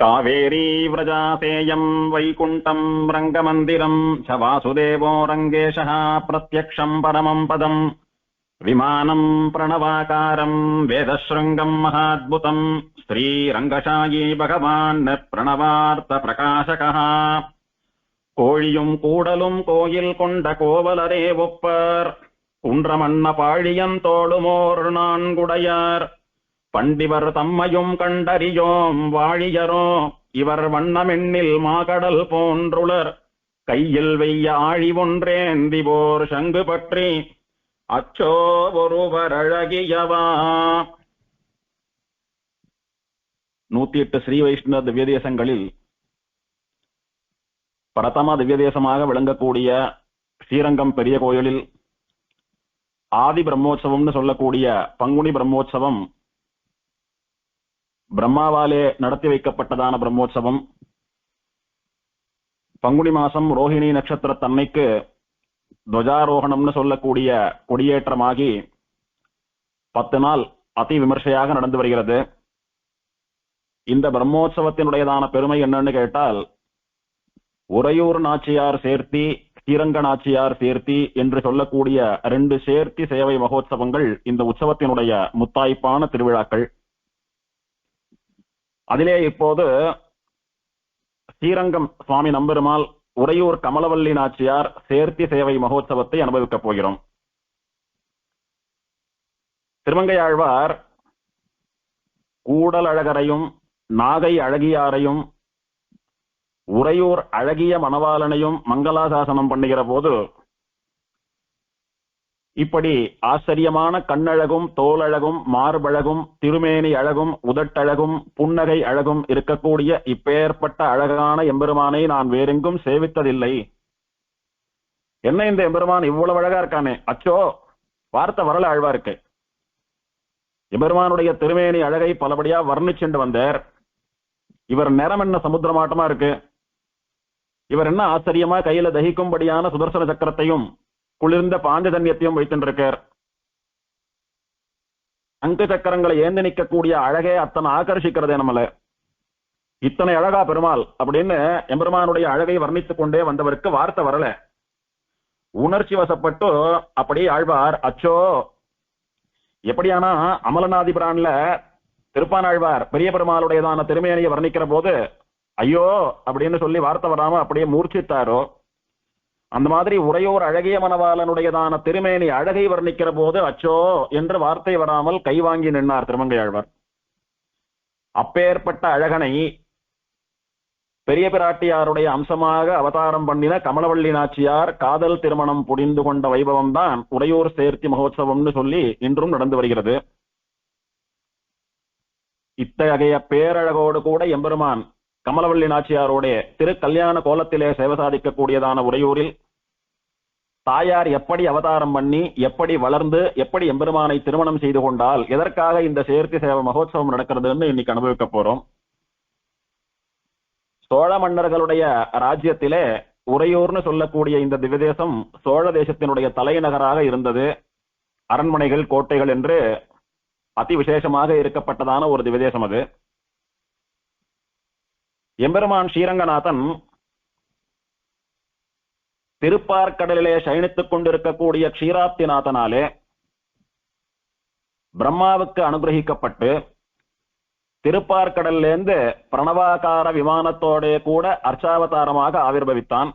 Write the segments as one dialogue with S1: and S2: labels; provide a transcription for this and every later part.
S1: कावेरी व्रजासेयं वैकुण्ठं रङ्गमन्दिरं च वासुदेवो रङ्गेशः प्रत्यक्षं परमं पदं विमानं प्रणवाकारं वेदशृङ्गं महाद्भुतं श्रीरङ्गशायी भगवान् प्रणवार्थ प्रकाशकः கோழியும் கூடலும் கோயில் கொண்ட கோவலரே ஒப்பர் குன்றமன்ன பாழியன் தோளுமோர் நான்குடையார் பண்டிவர் தம்மையும் கண்டறியோம் வாழியரோ இவர் வண்ணமெண்ணில் மாகடல் போன்றுளர் கையில் வெய்ய ஆழி ஒன்றேந்திவோர் சங்கு பற்றி அச்சோ ஒருவர் அழகியவா. 108 ஸ்ரீ வைஷ்ணவ திவ்யதேசங்களில் பிரதம திவ்யதேசமாக விளங்கக்கூடிய ஸ்ரீரங்கம் பெரிய கோயிலில் ஆதி பிரம்மோற்சவம்னு சொல்லக்கூடிய பங்குனி பிரம்மோற்சவம் பிரம்மாவாலே நடத்தி வைக்கப்பட்டதான பிரம்மோற்சவம். பங்குனி மாசம் ரோஹிணி நட்சத்திர தன்னைக்கு துவஜாரோகணம்னு சொல்லக்கூடிய கொடியேற்றமாகி 10 நாள் அதி விமர்சையாக நடந்து வருகிறது. இந்த பிரம்மோற்சவத்தினுடையதான பெருமை என்னன்னு கேட்டால், உறையூர் நாச்சியார் சேர்த்தி ஸ்ரீரங்க நாச்சியார் சேர்த்தி என்று சொல்லக்கூடிய 2 சேர்த்தி சேவை மகோத்சவங்கள் இந்த உற்சவத்தினுடைய முத்தாய்ப்பான திருவிழாக்கள். அதிலே இப்போது ஸ்ரீரங்கம் சுவாமி நம்பெருமாள் உறையூர் கமலவல்லி நாச்சியார் சேர்த்தி சேவை மகோத்சவத்தை அனுபவிக்கப் போகிறோம். திருமங்கையாழ்வார் கூடல் அழகரையும் நாகை அழகியாரையும் உறையூர் அழகிய மணவாளனையும் மங்களாசாசனம் பண்ணுகிற போது இப்படி ஆச்சரியமான கண்ணழகும் தோலழகும் மார்பழகும் திருமேனி அழகும் உதட்டழகும் புன்னகை அழகும் இருக்கக்கூடிய இப்பேற்பட்ட அழகான எம்பெருமானை நான் வேறெங்கும் சேவித்ததில்லை. என்ன இந்த எம்பெருமான் இவ்வளவு அழகா இருக்கானே, அச்சோ வார்த்தை வரல ஆழ்வாருக்கு. எம்பெருமானுடைய திருமேனி அழகை பலபடியா வர்ணிச்சுண்டு வந்தார். இவர் நிறம் என்ன சமுத்திரமாட்டமா இருக்கு, இவர் என்ன ஆச்சரியமா கையில தகிக்கும்படியான சுதர்சன சக்கரத்தையும் குளிர்ந்த பாஞ்சஜன்யத்தையும் வைத்திருக்கார். அங்கு சக்கரங்களை ஏந்து நிற்கக்கூடிய அழகே அத்தனை ஆகர்ஷிக்கிறதே நம்மள. இத்தனை அழகா பெருமாள் அப்படின்னு எம்பெருமானுடைய அழகை வர்ணித்துக் கொண்டே வந்தவருக்கு வார்த்தை வரல. உணர்ச்சி வசப்பட்டு அப்படி ஆழ்வார் அச்சோ. எப்படியானா அமலநாதி பிரான்ல திருப்பானாழ்வார் பெரிய பெருமாளுடையதான திருமேனியை வர்ணிக்கிற போது ஐயோ அப்படின்னு சொல்லி வார்த்தை வராம அப்படியே மூர்ச்சித்தாரோ, அந்த மாதிரி உறையோர் அழகிய மணவாளனுடையதான திருமேனி அழகை வர்ணிக்கிற போது அச்சோ என்று வார்த்தை வராமல் கை வாங்கி நின்றார் திருமங்கையாழ்வார். அப்பேற்பட்ட அழகனை பெரிய பிராட்டியாருடைய அம்சமாக அவதாரம் பண்ணின கமலவள்ளி நாச்சியார் காதல் திருமணம் புரிந்து கொண்ட வைபவம் தான் உறையூர் சேர்த்தி மகோத்சவம்னு சொல்லி இன்றும் நடந்து வருகிறது. இத்தகைய பேரழகோடு கூட எம்பெருமான் கமலவள்ளி நாச்சியாரோட திரு கல்யாண கோலத்திலே சேவை சாதிக்கக்கூடியதான உறையூரில் தாயார் எப்படி அவதாரம் பண்ணி எப்படி வளர்ந்து எப்படி எம்பெருமானை திருமணம் செய்து கொண்டால் எதற்காக இந்த சேர்த்தி சேவை மகோத்சவம் நடக்கிறதுன்னு இன்னைக்கு அனுபவிக்க போறோம். சோழ மன்னர்களுடைய ராஜ்யத்திலே உறையூர்னு சொல்லக்கூடிய இந்த திவ்யதேசம் சோழ தேசத்தினுடைய தலைநகராக இருந்தது. அரண்மனைகள் கோட்டைகள் என்று அதி விசேஷமாக இருக்கப்பட்டதான ஒரு திவ்யதேசம் அது. எம்பெருமான் ஸ்ரீரங்கநாதன் திருப்பார்கடலிலே சயனித்துக் கொண்டிருக்கக்கூடிய க்ஷீராப்திநாதனாலே பிரம்மாவுக்கு அனுகிரகிக்கப்பட்டு திருப்பார்கடலிலிருந்து பிரணவாகார விமானத்தோட கூட அர்ச்சாவதாரமாக ஆவிர்பவித்தான்.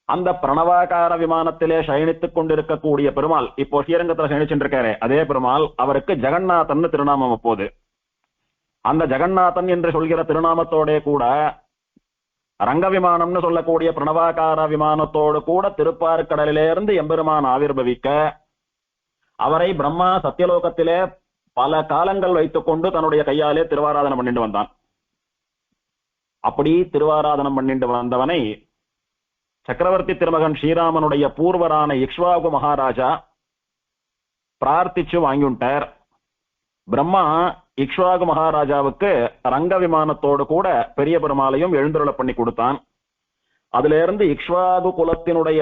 S1: அந்த பிரணவாகார விமானத்திலே சயனித்துக் கொண்டிருக்கக்கூடிய பெருமாள் இப்போ ஸ்ரீரங்கத்தில் சயனிச்சுருக்காரு அதே பெருமாள், அவருக்கு ஜெகநாதன் திருநாமம். அப்போது அந்த ஜெகநாதன் என்று சொல்கிற திருநாமத்தோட கூட ரங்க விமானம்னு சொல்லக்கூடிய பிரணவாகார விமானத்தோடு கூட திருப்பார்கடலிலிருந்து எம்பெருமான் ஆவிர்பவிக்க அவரை பிரம்மா சத்தியலோகத்திலே பல காலங்கள் வைத்துக் கொண்டு தன்னுடைய கையாலே திருவாராதனம் பண்ணிட்டு வந்தான். அப்படி திருவாராதனம் பண்ணிட்டு வந்தவனை சக்கரவர்த்தி திருமகன் ஸ்ரீராமனுடைய பூர்வரான இக்ஷ்வாகு மகாராஜா பிரார்த்திச்சு வாங்கிவிட்டார். பிரம்மா இக்ஷ்வாகு மகாராஜாவுக்கு ரங்க விமானத்தோடு கூட பெரிய பெருமாளையும் எழுந்தருள பண்ணி கொடுத்தான். அதுல இருந்து இக்ஷ்வாகு குலத்தினுடைய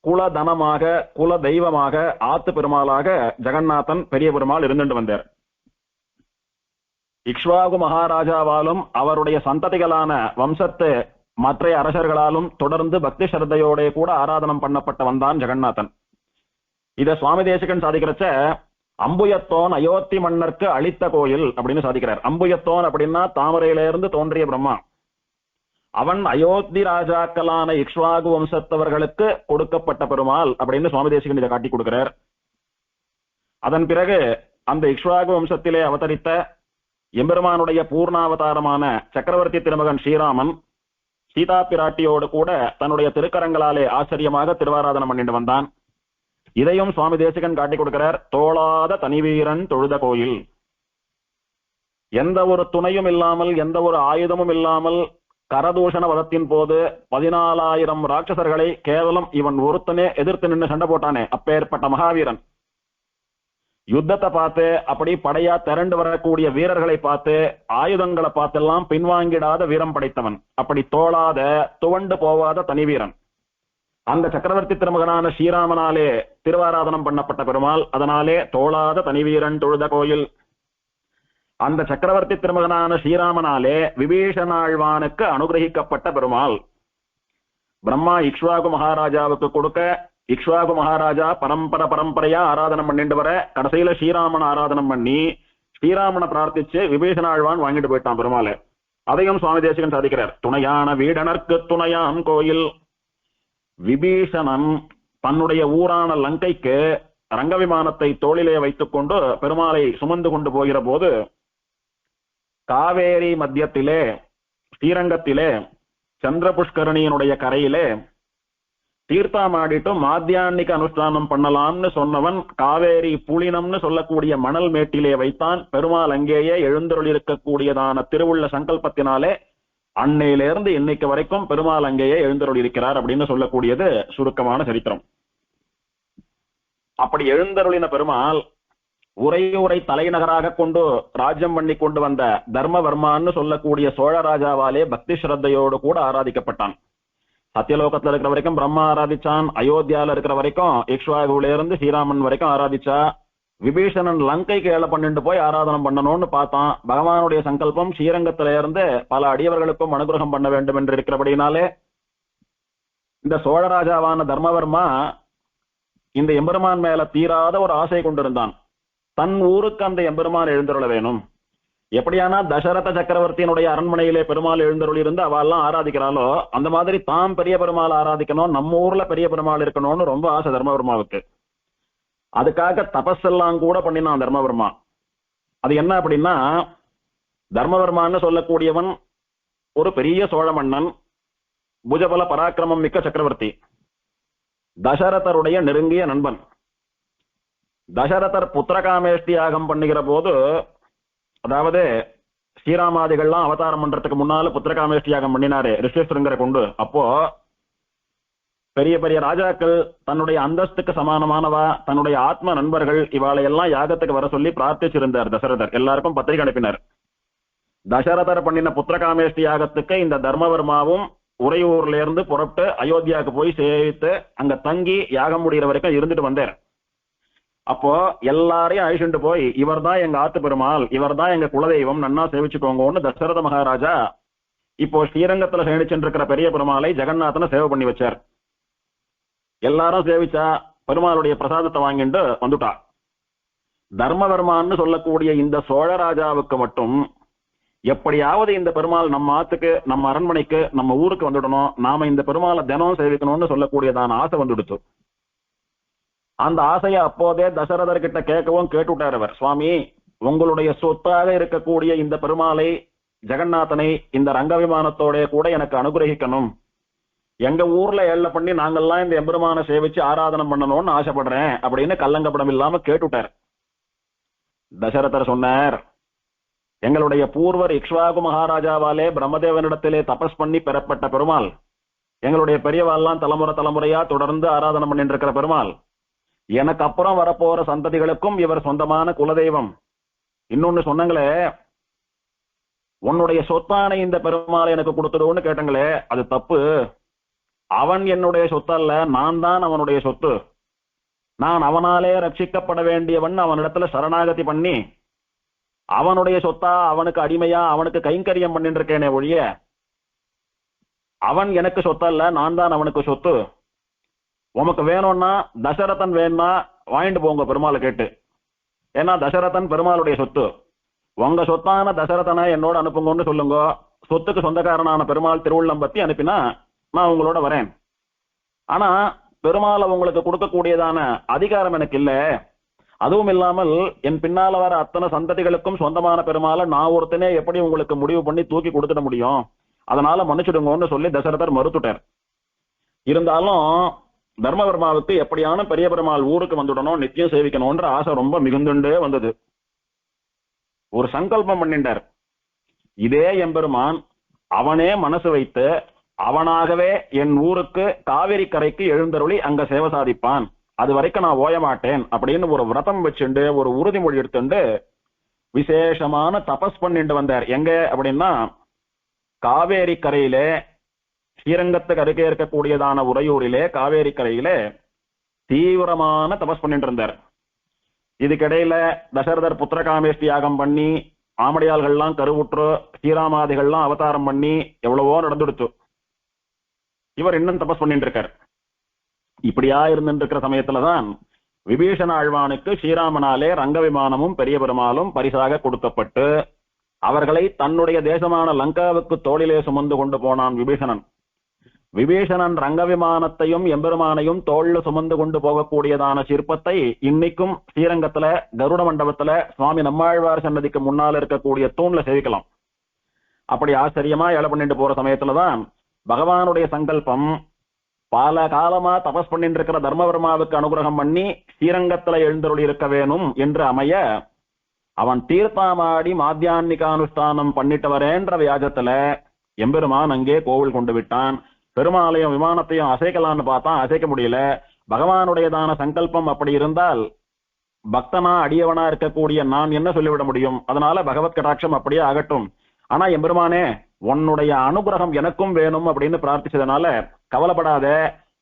S1: குலதனமாக குல தெய்வமாக ஆத்து பெருமாளாக ஜெகநாதன் பெரிய பெருமாள் இருந்துட்டு வந்தார். இக்ஷ்வாகு மகாராஜாவாலும் அவருடைய சந்ததிகளான வம்சத்து மற்ற அரசர்களாலும் தொடர்ந்து பக்தி ஸ்ரத்தையோட கூட ஆராதனம் பண்ணப்பட்ட வந்தான் ஜெகநாதன். இத சுவாமி தேசிகன் சாதிக்கிறச்ச அம்புயத்தோன் அயோத்தி மன்னருக்கு அளித்த கோயில் அப்படின்னு சாதிக்கிறார். அம்புயத்தோன் அப்படின்னா தாமரையிலிருந்து தோன்றிய பிரம்மா. அவன் அயோத்தி ராஜாக்களான இக்ஷ்வாகு வம்சத்தவர்களுக்கு கொடுக்கப்பட்ட பெருமாள் அப்படின்னு சுவாமி தேசிகன் இதை காட்டி கொடுக்கிறார். அதன் பிறகு அந்த இக்ஷ்வாகு வம்சத்திலே அவதரித்த எம்பெருமானுடைய பூர்ணாவதாரமான சக்கரவர்த்தி திருமகன் ஸ்ரீராமன் சீதா பிராட்டியோடு கூட தன்னுடைய திருக்கரங்களாலே ஆச்சரியமாக திருவாராதனம் பண்ணிட்டு வந்தான். இதையும் சுவாமி தேசிகன் காட்டி கொடுக்கிறார். தோளாத தனிவீரன் தொழுத கோயில். எந்த ஒரு துணையும் இல்லாமல் எந்த ஒரு ஆயுதமும் இல்லாமல் கரதூஷண வதத்தின் போது 14,000 ராட்சசர்களை கேவலம் இவன் ஒருத்தனே எதிர்த்து நின்று சண்டை போட்டானே, அப்பேற்பட்ட மகாவீரன். யுத்தத்தை பார்த்து அப்படி படையா திரண்டு வரக்கூடிய வீரர்களை பார்த்து ஆயுதங்களை பார்த்தெல்லாம் பின்வாங்கிடாத வீரம் படைத்தவன். அப்படி தோளாத துவண்டு போவாத தனி வீரன். அந்த சக்கரவர்த்தி திருமகனான ஸ்ரீராமனாலே திருவாராதனம் பண்ணப்பட்ட பெருமாள். அதனாலே தோளாத தனிவீரன் தொழுத கோயில். அந்த சக்கரவர்த்தி திருமகனான ஸ்ரீராமனாலே விபீஷணாழ்வானுக்கு அனுகிரகிக்கப்பட்ட பெருமாள். பிரம்மா இக்ஷ்வாகு மகாராஜாவுக்கு கொடுக்க இக்ஷ்வாகு மகாராஜா பரம்பரையா ஆராதனம் பண்ணிட்டு வர கடைசியில ஸ்ரீராமன் ஆராதனம் பண்ணி ஸ்ரீராமனை பிரார்த்திச்சு விபீஷணாழ்வான் வாங்கிட்டு போயிட்டான் பெருமாள். அதையும் சுவாமி தேசிகன் சாதிக்கிறார். துணையான வீடனர்க்கு துணையான் கோயில். விபீஷணன் தன்னுடைய ஊரான லங்கைக்கு ரங்க விமானத்தை தோளிலே வைத்துக் கொண்டு பெருமாளை சுமந்து கொண்டு போகிற போது காவேரி மத்தியத்திலே ஸ்ரீரங்கத்திலே சந்திர புஷ்கரணியினுடைய கரையிலே தீர்த்தாமாடிட்டு மாத்தியான்னிக அனுஷ்டானம் பண்ணலாம்னு சொன்னவன் காவேரி புலினம்னு சொல்லக்கூடிய மணல் மேட்டிலே வைத்தான். பெருமாள் அங்கேயே எழுந்தருள் இருக்கக்கூடியதான திருவுள்ள சங்கல்பத்தினாலே அன்னையிலிருந்து இன்னைக்கு வரைக்கும் பெருமாள் அங்கேயே எழுந்தருள் இருக்கிறார் அப்படின்னு சொல்லக்கூடியது சுருக்கமான சரித்திரம். அப்படி எழுந்தருளின பெருமாள் உரை தலைநகராக கொண்டு ராஜ்யம் பண்ணி கொண்டு வந்த தர்மவர்மான்னு சொல்லக்கூடிய சோழ ராஜாவாலே பக்தி ஸ்ரத்தையோடு கூட ஆராதிக்கப்பட்டான். சத்தியலோகத்துல இருக்கிற வரைக்கும் பிரம்மா ஆராதிச்சான். அயோத்தியால இருக்கிற வரைக்கும் இக்ஷ்வாகுல இருந்து ஸ்ரீராமன் வரைக்கும் ஆராதிச்சா. விபீஷணன் லங்கைக்கு ஏழை பண்ணிட்டு போய் ஆராதனம் பண்ணணும்னு பார்த்தான். பகவானுடைய சங்கல்பம் ஸ்ரீரங்கத்தில இருந்து பல அடியவர்களுக்கும் அனுகிரகம் பண்ண வேண்டும் என்று இருக்கிறபடினாலே இந்த சோழராஜாவான தர்மவர்மா இந்த எம்பெருமான் மேல தீராத ஒரு ஆசை கொண்டிருந்தான். தன் ஊருக்கு அந்த எம்பெருமான் எழுந்தருள வேணும். எப்படியானா தசரத சக்கரவர்த்தியினுடைய அரண்மனையிலே பெருமாள் எழுந்தருள் இருந்து அவெல்லாம் ஆராதிக்கிறாளோ அந்த மாதிரி தாம் பெரிய பெருமாள் ஆராதிக்கணும், நம்ம ஊர்ல பெரிய பெருமாள் இருக்கணும்னு ரொம்ப ஆசை தர்மவர்மாவுக்கு. அதுக்காக தபஸெல்லாம் கூட பண்ணினான் தர்மவர்மா. அது என்ன அப்படின்னா, தர்மவர்மான்னு சொல்லக்கூடியவன் ஒரு பெரிய சோழ மன்னன், புஜபல பராக்கிரமம் மிக்க சக்கரவர்த்தி, தசரதருடைய நெருங்கிய நண்பன். தசரதர் புத்திரகாமேஷ்டி யாகம் பண்ணுகிற போது, அதாவது ஸ்ரீராமாதிகள்லாம் அவதாரம் பண்றதுக்கு முன்னால புத்திரகாமேஷ்டி யாகம் பண்ணினாரு ரிஷிஸ்ருங்கரை கொண்டு. அப்போ பெரிய பெரிய ராஜாக்கள் தன்னுடைய அந்தஸ்துக்கு சமானமானவா தன்னுடைய ஆத்ம நண்பர்கள் இவாளை எல்லாம் யாகத்துக்கு வர சொல்லி பிரார்த்திச்சிருந்தார் தசரதர். எல்லாருக்கும் பத்திரிகை அனுப்பினார். தசரதர் பண்ணின புத்திரகாமேஷ்டி யாகத்துக்கு இந்த தர்மவர்மாவும் உறையூர்ல இருந்து புறப்பட்டு அயோத்தியாவுக்கு போய் சேவித்து அங்க தங்கி யாகம் முடிகிற வரைக்கும் இருந்துட்டு வந்தார். அப்போ எல்லாரையும் அழிச்சுட்டு போய் இவர் தான் எங்க ஆத்து பெருமாள், இவர் தான் எங்க குலதெய்வம், நன்னா சேவிச்சுக்கோங்கன்னு தசரத மகாராஜா இப்போ ஸ்ரீரங்கத்துல சேவிச்சுட்டு இருக்கிற பெரிய பெருமாளை ஜெகநாதனை சேவை பண்ணி வச்சார். எல்லாரும் சேவிச்சா பெருமாளுடைய பிரசாதத்தை வாங்கிட்டு வந்துட்டா. தர்மவர்மான்னு சொல்லக்கூடிய இந்த சோழராஜாவுக்கு மட்டும் எப்படியாவது இந்த பெருமாள் நம்ம ஆத்துக்கு, நம்ம அரண்மனைக்கு, நம்ம ஊருக்கு வந்துடணும், நாம இந்த பெருமாளை தினம் சேவிக்கணும்னு சொல்லக்கூடியதான ஆசை வந்துடுச்சு. அந்த ஆசையை அப்போதே தசரதர் கிட்ட கேட்கவும் கேட்டுட்டார் அவர். சுவாமி, உங்களுடைய சொத்தாக இருக்கக்கூடிய இந்த பெருமாளை ஜெகநாதனை இந்த ரங்க விமானத்தோட கூட எனக்கு அனுகிரகிக்கணும். எங்க ஊர்ல ஏழை பண்ணி நாங்கெல்லாம் இந்த எம்பெருமானை சேவிச்சு ஆராதனம் பண்ணணும்னு ஆசைப்படுறேன் அப்படின்னு கல்லங்கப்படம் இல்லாம கேட்டுட்டார். தசரதர் சொன்னார், எங்களுடைய பூர்வர் இக்ஷ்வாகு மகாராஜாவாலே பிரம்மதேவனிடத்திலே தபஸ் பண்ணி பெறப்பட்ட பெருமாள், எங்களுடைய பெரியவாள்லாம் தலைமுறையா தொடர்ந்து ஆராதனை பண்ணிட்டு இருக்கிற பெருமாள், எனக்கு அப்புறம் வரப்போற சந்ததிகளுக்கும் இவர் சொந்தமான குலதெய்வம். இன்னொன்னு சொன்னங்களே, உன்னுடைய சொத்தான இந்த பெருமாளை எனக்கு கொடுத்துடுவோன்னு கேட்டங்களே, அது தப்பு. அவன் என்னுடைய சொத்தல்ல, நான் தான் அவனுடைய சொத்து. நான் அவனாலே ரட்சிக்கப்பட வேண்டியவன். அவனிடத்துல சரணாகதி பண்ணி அவனுடைய சொத்தா, அவனுக்கு அடிமையா, அவனுக்கு கைங்கரியம் பண்ணிட்டு இருக்கேனே ஒழிய அவன் எனக்கு சொத்தல்ல, நான் தான் அவனுக்கு சொத்து. உமக்கு வேணும்னா தசரதன் வேணும்னா வாங்கிட்டு போங்க பெருமாளை கேட்டு. ஏன்னா தசரதன் பெருமாளுடைய சொத்து. உங்க சொத்தான தசரதனை என்னோட அனுப்புங்கன்னு சொல்லுங்க. சொத்துக்கு சொந்தக்காரனான பெருமாள் திருவுள்ளம்பத்தி அனுப்பினா நான் உங்களோட வரேன். ஆனா பெருமாளை உங்களுக்கு கொடுக்கக்கூடியதான அதிகாரம் எனக்கு இல்ல. அதுவும் இல்லாமல் என் பின்னால வர அத்தனை சந்ததிகளுக்கும் சொந்தமான பெருமாளை நான் ஒருத்தனே எப்படி உங்களுக்கு முடிவு பண்ணி தூக்கி கொடுத்துட முடியும்? அதனால மன்னிச்சுடுங்கன்னு சொல்லி தசரதர் மறுத்துட்டார். இருந்தாலும் தர்மவர்மாவுக்கு எப்படியான பெரிய பெருமாள் ஊருக்கு வந்துடணும், நித்தியம் சேவிக்கணும்ன்ற ஆசை ரொம்ப மிகுந்துண்டே வந்தது. ஒரு சங்கல்பம் பண்ணிட்டார். இதே எம்பெருமான் அவனே மனசு வைத்து அவனாகவே என் ஊருக்கு காவிரி கரைக்கு எழுந்தருளி அங்க சேவை சாதிப்பான், அது வரைக்கும் நான் ஓய மாட்டேன் அப்படின்னு ஒரு விரதம் வச்சுண்டு ஒரு உறுதிமொழி எடுத்துண்டு விசேஷமான தபஸ் பண்ணிட்டு வந்தார். எங்க அப்படின்னா காவேரி கரையிலே, ஸ்ரீரங்கத்துக்கு அருகே இருக்கக்கூடியதான உறையூரிலே காவேரி கரையிலே தீவிரமான தபஸ் பண்ணிட்டு இருந்தார். இதுக்கிடையில தசரதர் புத்திரகாமேஷ்டி யாகம் பண்ணி ஆமடியாள்கள்லாம் கருவுற்று ஸ்ரீராமாதிகள்லாம் அவதாரம் பண்ணி எவ்வளவோ நடந்துடுச்சு. இவர் இன்னும் தபஸ் பண்ணிட்டு இருக்கார். இப்படியா இருந்துட்டு இருக்கிற சமயத்துலதான் விபீஷண ஆழ்வானுக்கு ஸ்ரீராமனாலே ரங்க விமானமும் பெரிய பெருமாளும் பரிசாக கொடுக்கப்பட்டு அவர்களை தன்னுடைய தேசமான லங்காவுக்கு தோளிலே சுமந்து கொண்டு போனான் விபீஷணன். விபீஷணன் ரங்க விமானத்தையும் எம்பெருமானையும் தோல்ல சுமந்து கொண்டு போகக்கூடியதான சிற்பத்தை இன்னைக்கும் ஸ்ரீரங்கத்துல கருட மண்டபத்துல சுவாமி நம்மாழ்வார் சன்னதிக்கு முன்னால் இருக்கக்கூடிய தூண்ல சேவிக்கலாம். அப்படி ஆச்சரியமா ஏழை பண்ணிட்டு போற சமயத்துலதான் பகவானுடைய சங்கல்பம் பல காலமா தபஸ் பண்ணிட்டு இருக்கிற தர்மவர்மாவுக்கு அனுகிரகம் பண்ணி ஸ்ரீரங்கத்துல எழுந்தருளி இருக்க வேணும் என்று அமைய அவன் தீர்த்தாமாடி மாத்தியான்மிகானுஷ்டானம் பண்ணிட்டு வரேன்ற வியாஜத்துல எம்பெருமான் அங்கே கோவில் கொண்டு விட்டான். பெருமாளையும் விமானத்தையும் அசைக்கலான்னு பார்த்தா அசைக்க முடியல. பகவானுடையதான சங்கல்பம் அப்படி இருந்தால் பக்தனா அடியவனா இருக்கக்கூடிய நான் என்ன சொல்லிவிட முடியும்? அதனால பகவத் கடாட்சம் அப்படியே ஆகட்டும். ஆனா எம்பெருமானே உன்னுடைய அனுகிரகம் எனக்கும் வேணும் அப்படின்னு பிரார்த்திச்சதுனால கவலைப்படாத,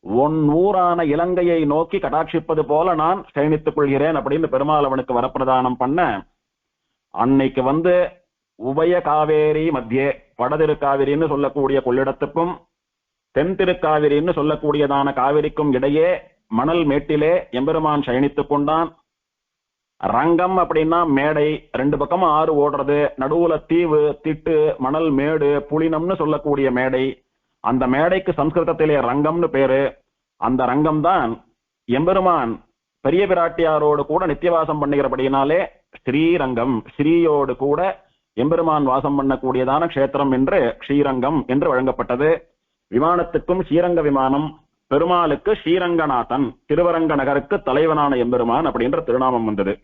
S1: உன் ஊரான இலங்கையை நோக்கி கடாட்சிப்பது போல நான் சயனித்துக் கொள்கிறேன் அப்படின்னு பெருமாள் அவனுக்கு வரப்பிரதானம் பண்ண, அன்னைக்கு உபய காவேரி மத்தியே வடதிருக்காவிரின்னு சொல்லக்கூடிய கொள்ளிடத்துக்கும் தென் திருக்காவிரின்னு சொல்லக்கூடியதான காவிரிக்கும் இடையே மணல் மேட்டிலே எம்பெருமான் சயனித்துக் கொண்டான். ரங்கம் அப்படின்னா மேடை, ரெண்டு பக்கமும் ஆறு ஓடுறது, நடுவுல தீவு, திட்டு, மணல் மேடு, புலினம்னு சொல்லக்கூடிய மேடை. அந்த மேடைக்கு சம்ஸ்கிருதத்திலே ரங்கம்னு பேரு. அந்த ரங்கம் தான் எம்பெருமான் பெரிய பிராட்டியாரோடு கூட நித்தியவாசம் பண்ணுகிறபடியினாலே ஸ்ரீரங்கம், ஸ்ரீயோடு கூட எம்பெருமான் வாசம் பண்ணக்கூடியதான க்ஷேத்திரம் என்று ஸ்ரீரங்கம் என்று வழங்கப்பட்டது. விமானத்துக்கும் ஸ்ரீரங்க விமானம், பெருமாளுக்கு ஸ்ரீரங்கநாதன், திருவரங்க நகருக்கு தலைவனான எம்பெருமான் அப்படின்ற திருநாமம் வந்தது.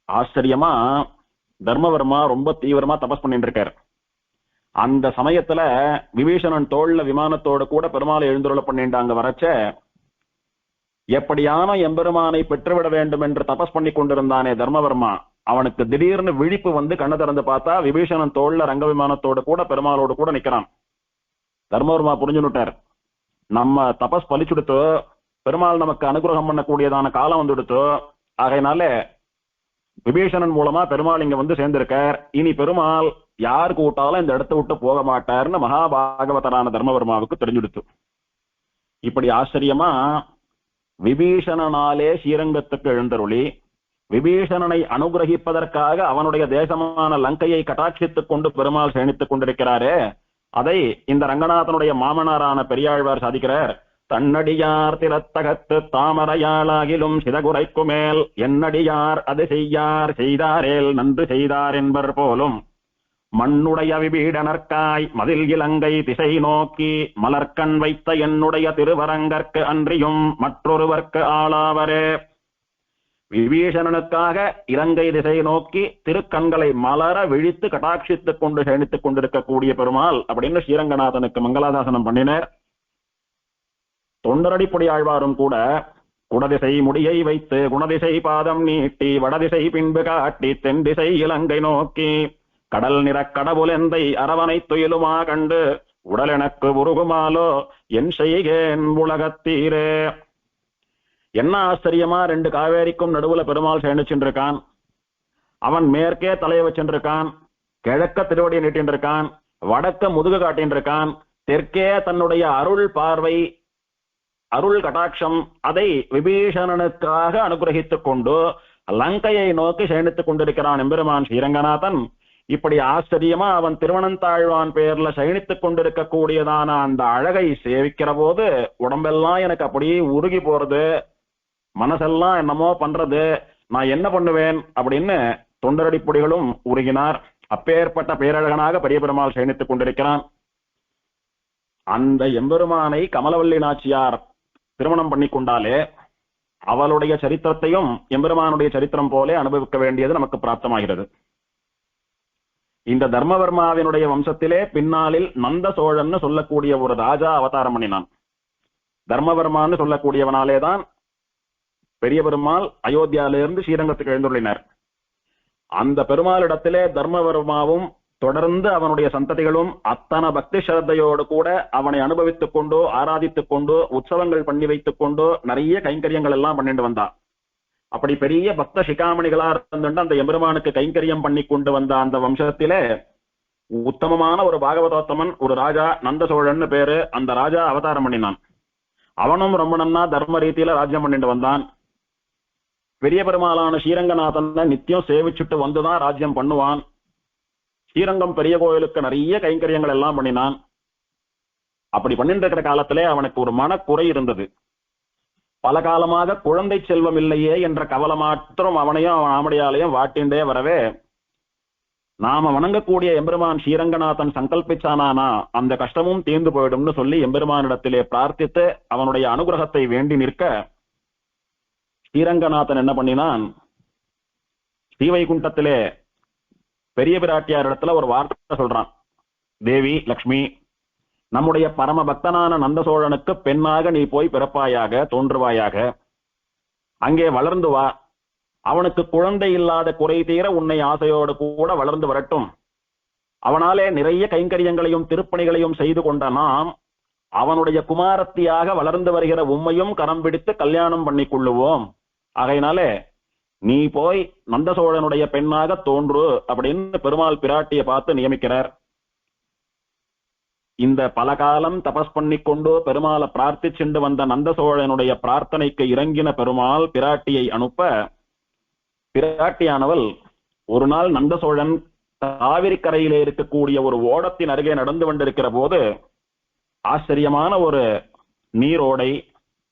S1: ஆச்சரியமா தர்மவர்மா ரொம்ப தீவிரமா தபஸ் பண்ணிட்டு இருக்காரு. அந்த சமயத்துல விபீஷணன் தோல்ல விமானத்தோடு கூட பெருமாளை எழுந்துருள பண்ணிட்டாங்க. வரச்ச எப்படியான எம்பெருமானை பெற்றுவிட வேண்டும் என்று தபஸ் பண்ணி கொண்டிருந்தானே தர்மவர்மா, அவனுக்கு திடீர்னு விழிப்பு கண்ணை திறந்து பார்த்தா விபீஷணன் தோல்ல ரங்க விமானத்தோடு கூட பெருமாளோடு கூட நிக்கிறான். தர்மவர்மா புரிஞ்சுட்டார், நம்ம தபஸ் பலிச்சுடுத்து, பெருமாள் நமக்கு அனுகிரகம் பண்ணக்கூடியதான காலம் வந்துடுத்து. ஆகையினால விபீஷணன் மூலமா பெருமாள் இங்க சேர்ந்திருக்கார். இனி பெருமாள் யார் கூட்டாலும் இந்த இடத்தை விட்டு போக மாட்டார்னு மகாபாகவதரான தர்மவர்மாவுக்கு தெரிஞ்சுடுத்து. இப்படி ஆச்சரியமா விபீஷணனாலே ஸ்ரீரங்கத்துக்கு எழுந்தருளி விபீஷணனை அனுகிரகிப்பதற்காக அவனுடைய தேசமான லங்கையை கட்டாட்சித்துக் கொண்டு பெருமாள் சேனித்துக் கொண்டிருக்கிறாரே, அதை இந்த ரங்கநாதனுடைய மாமனாரான பெரியாழ்வார் சாதிக்கிறார். தன்னடியார் திறத்தகத்து தாமரையாளாகிலும் சிதகுரைக்கு மேல் என்னடியார் அது செய்யார் செய்தாரேல் நன்று செய்தார் என்பர் போலும் மண்ணுடைய விபீடனர்க்காய் மதில் இலங்கை திசை நோக்கி மலர்கண் வைத்த என்னுடைய திருவரங்கற்கு அன்றியும் மற்றொருவர்க்கு ஆளாவரே. விபீஷணனுக்காக இலங்கை திசை நோக்கி திருக்கண்களை மலர விழித்து கட்டாட்சித்துக் கொண்டு சேனித்துக் கொண்டிருக்கக்கூடிய பெருமாள் அப்படின்னு ஸ்ரீரங்கநாதனுக்கு மங்களாதாசனம் பண்ணினர். தொண்டரடிப்பொடி ஆழ்வாரும் கூட குடதிசை முடியை வைத்து குணதிசை பாதம் நீட்டி வடதிசை பின்பு காட்டி தென் திசை இலங்கை நோக்கி கடல் நிற கடவுளெந்தை அரவணை துயிலுமா கண்டு உடல் எனக்கு உருகுமாலோ என் செய்கேன் உலகத்தீரே. என்ன ஆச்சரியமா ரெண்டு காவேரிக்கும் நடுவுல பெருமாள் சேனிச்சுட்டு இருக்கான். அவன் மேற்கே தலையை வச்சுருக்கான், கிழக்க திருவடியை நீட்டின் இருக்கான், வடக்க முதுகு காட்டின் இருக்கான், தெற்கே தன்னுடைய அருள் பார்வை, அருள் கடாட்சம் அதை விபீஷணனுக்காக அனுகிரகித்துக் கொண்டு லங்கையை நோக்கி சயனித்துக் கொண்டிருக்கிறான் எம்பெருமான் ஸ்ரீரங்கநாதன். இப்படி ஆச்சரியமா அவன் திருவனந்தாழ்வான் பேர்ல சயனித்துக் கொண்டிருக்க கூடியதான அந்த அழகை சேவிக்கிற போது உடம்பெல்லாம் எனக்கு அப்படியே உருகி போறது, மனசெல்லாம் என்னமோ பண்றது, நான் என்ன பண்ணுவேன் அப்படின்னு தொண்டரடிப்பொடிகளும் உருகினார். அப்பேற்பட்ட பேரழகனாக பெரிய பெருமாள் சயனித்துக் கொண்டிருக்கிறான். அந்த எம்பெருமானை கமலவல்லி நாச்சியார் திருமணம் பண்ணி கொண்டாலே அவளுடைய சரித்திரத்தையும் எம்பெருமானுடைய சரித்திரம் போலே அனுபவிக்க வேண்டியது நமக்கு பிராப்தமாகிறது. இந்த தர்மவர்மாவினுடைய வம்சத்திலே பின்னாளில் நந்த சோழன்னு சொல்லக்கூடிய ஒரு ராஜா அவதாரம் பண்ணினான். தர்மவர்மான்னு சொல்லக்கூடியவனாலேதான் பெரிய பெருமாள் அயோத்தியாவிலிருந்து ஸ்ரீரங்கத்துக்கு எழுந்துள்ளினர். அந்த பெருமாளிடத்திலே தர்மவர்மாவும் தொடர்ந்து அவனுடைய சந்ததிகளும் அத்தனை பக்தி ஸ்ரத்தையோடு கூட அவனை அனுபவித்துக் கொண்டு ஆராதித்துக் கொண்டு உற்சவங்கள் பண்ணி வைத்துக் கொண்டு நிறைய கைங்கரியங்கள் எல்லாம் பண்ணிட்டு வந்தான். அப்படி பெரிய பக்த சிகாமணிகளா இருந்துட்டு அந்த எம்பெருமானுக்கு கைங்கரியம் பண்ணி கொண்டு வந்த அந்த வம்சத்திலே உத்தமமான ஒரு பாகவதோத்தமன் ஒரு ராஜா நந்த சோழன்னு பேரு. அந்த ராஜா அவதாரம் பண்ணினான். அவனும் ரொம்ப நன்னா தர்ம ரீதியில ராஜ்யம் பண்ணிட்டு வந்தான். பெரிய பெருமாளான ஸ்ரீரங்கநாதனை நித்தியம் சேவிச்சுட்டு வந்துதான் ராஜ்யம் பண்ணுவான். ஸ்ரீரங்கம் பெரிய கோயிலுக்கு நிறைய கைங்கரியங்கள் எல்லாம் பண்ணினான். அப்படி பண்ணிட்டு இருக்கிற காலத்திலே அவனுக்கு ஒரு மனக்குறை இருந்தது. பல காலமாக குழந்தை செல்வம் இல்லையே என்ற கவலை மாத்திரம் அவனையும் அவன் ஆமடியாலையும் வாட்டின்றே வரவே, நாம வணங்கக்கூடிய எம்பெருமான் ஸ்ரீரங்கநாதன் சங்கல்பிச்சானா அந்த கஷ்டமும் தீர்ந்து போயிடும்னு சொல்லி எம்பெருமானிடத்திலே பிரார்த்தித்து அவனுடைய அனுகிரகத்தை வேண்டி நிற்க, ஸ்ரீரங்கநாதன் என்ன பண்ணினான், ஸ்ரீவைகுண்டத்திலே பெரிய பிராட்டியார் இடத்துல ஒரு வார்த்தை சொல்றான். தேவி லக்ஷ்மி, நம்முடைய பரம பக்தனான நந்த சோழனுக்கு பெண்ணாக நீ போய் பிறப்பாயாக, தோன்றுவாயாக, அங்கே வளர்ந்து வா, அவனுக்கு குழந்தை இல்லாத குறை தீர உன்னை ஆசையோடு கூட வளர்ந்து வரட்டும், அவனாலே நிறைய கைங்கரியங்களையும் திருப்பணிகளையும் செய்து கொண்ட நாம் அவனுடைய குமாரத்தியாக வளர்ந்து வருகிற உம்மையும் கரம் பிடித்து கல்யாணம் பண்ணி கொள்ளுவோம், ஆகையினாலே நீ போய் நந்த சோழனுடைய பெண்ணாக தோன்று அப்படின்னு பெருமாள் பிராட்டியை பார்த்து நியமிக்கிறார். இந்த பல காலம் தபஸ் பண்ணி கொண்டு பெருமாளை பிரார்த்திச்சுண்டு வந்த நந்த சோழனுடைய பிரார்த்தனைக்கு இறங்கின பெருமாள் பிராட்டியை அனுப்ப, பிராட்டியானவள் ஒரு நாள் நந்த சோழன் காவிரி கரையிலே இருக்கக்கூடிய ஒரு ஓடத்தின் அருகே நடந்து கொண்டிருக்கிற போது ஆச்சரியமான ஒரு நீரோடை,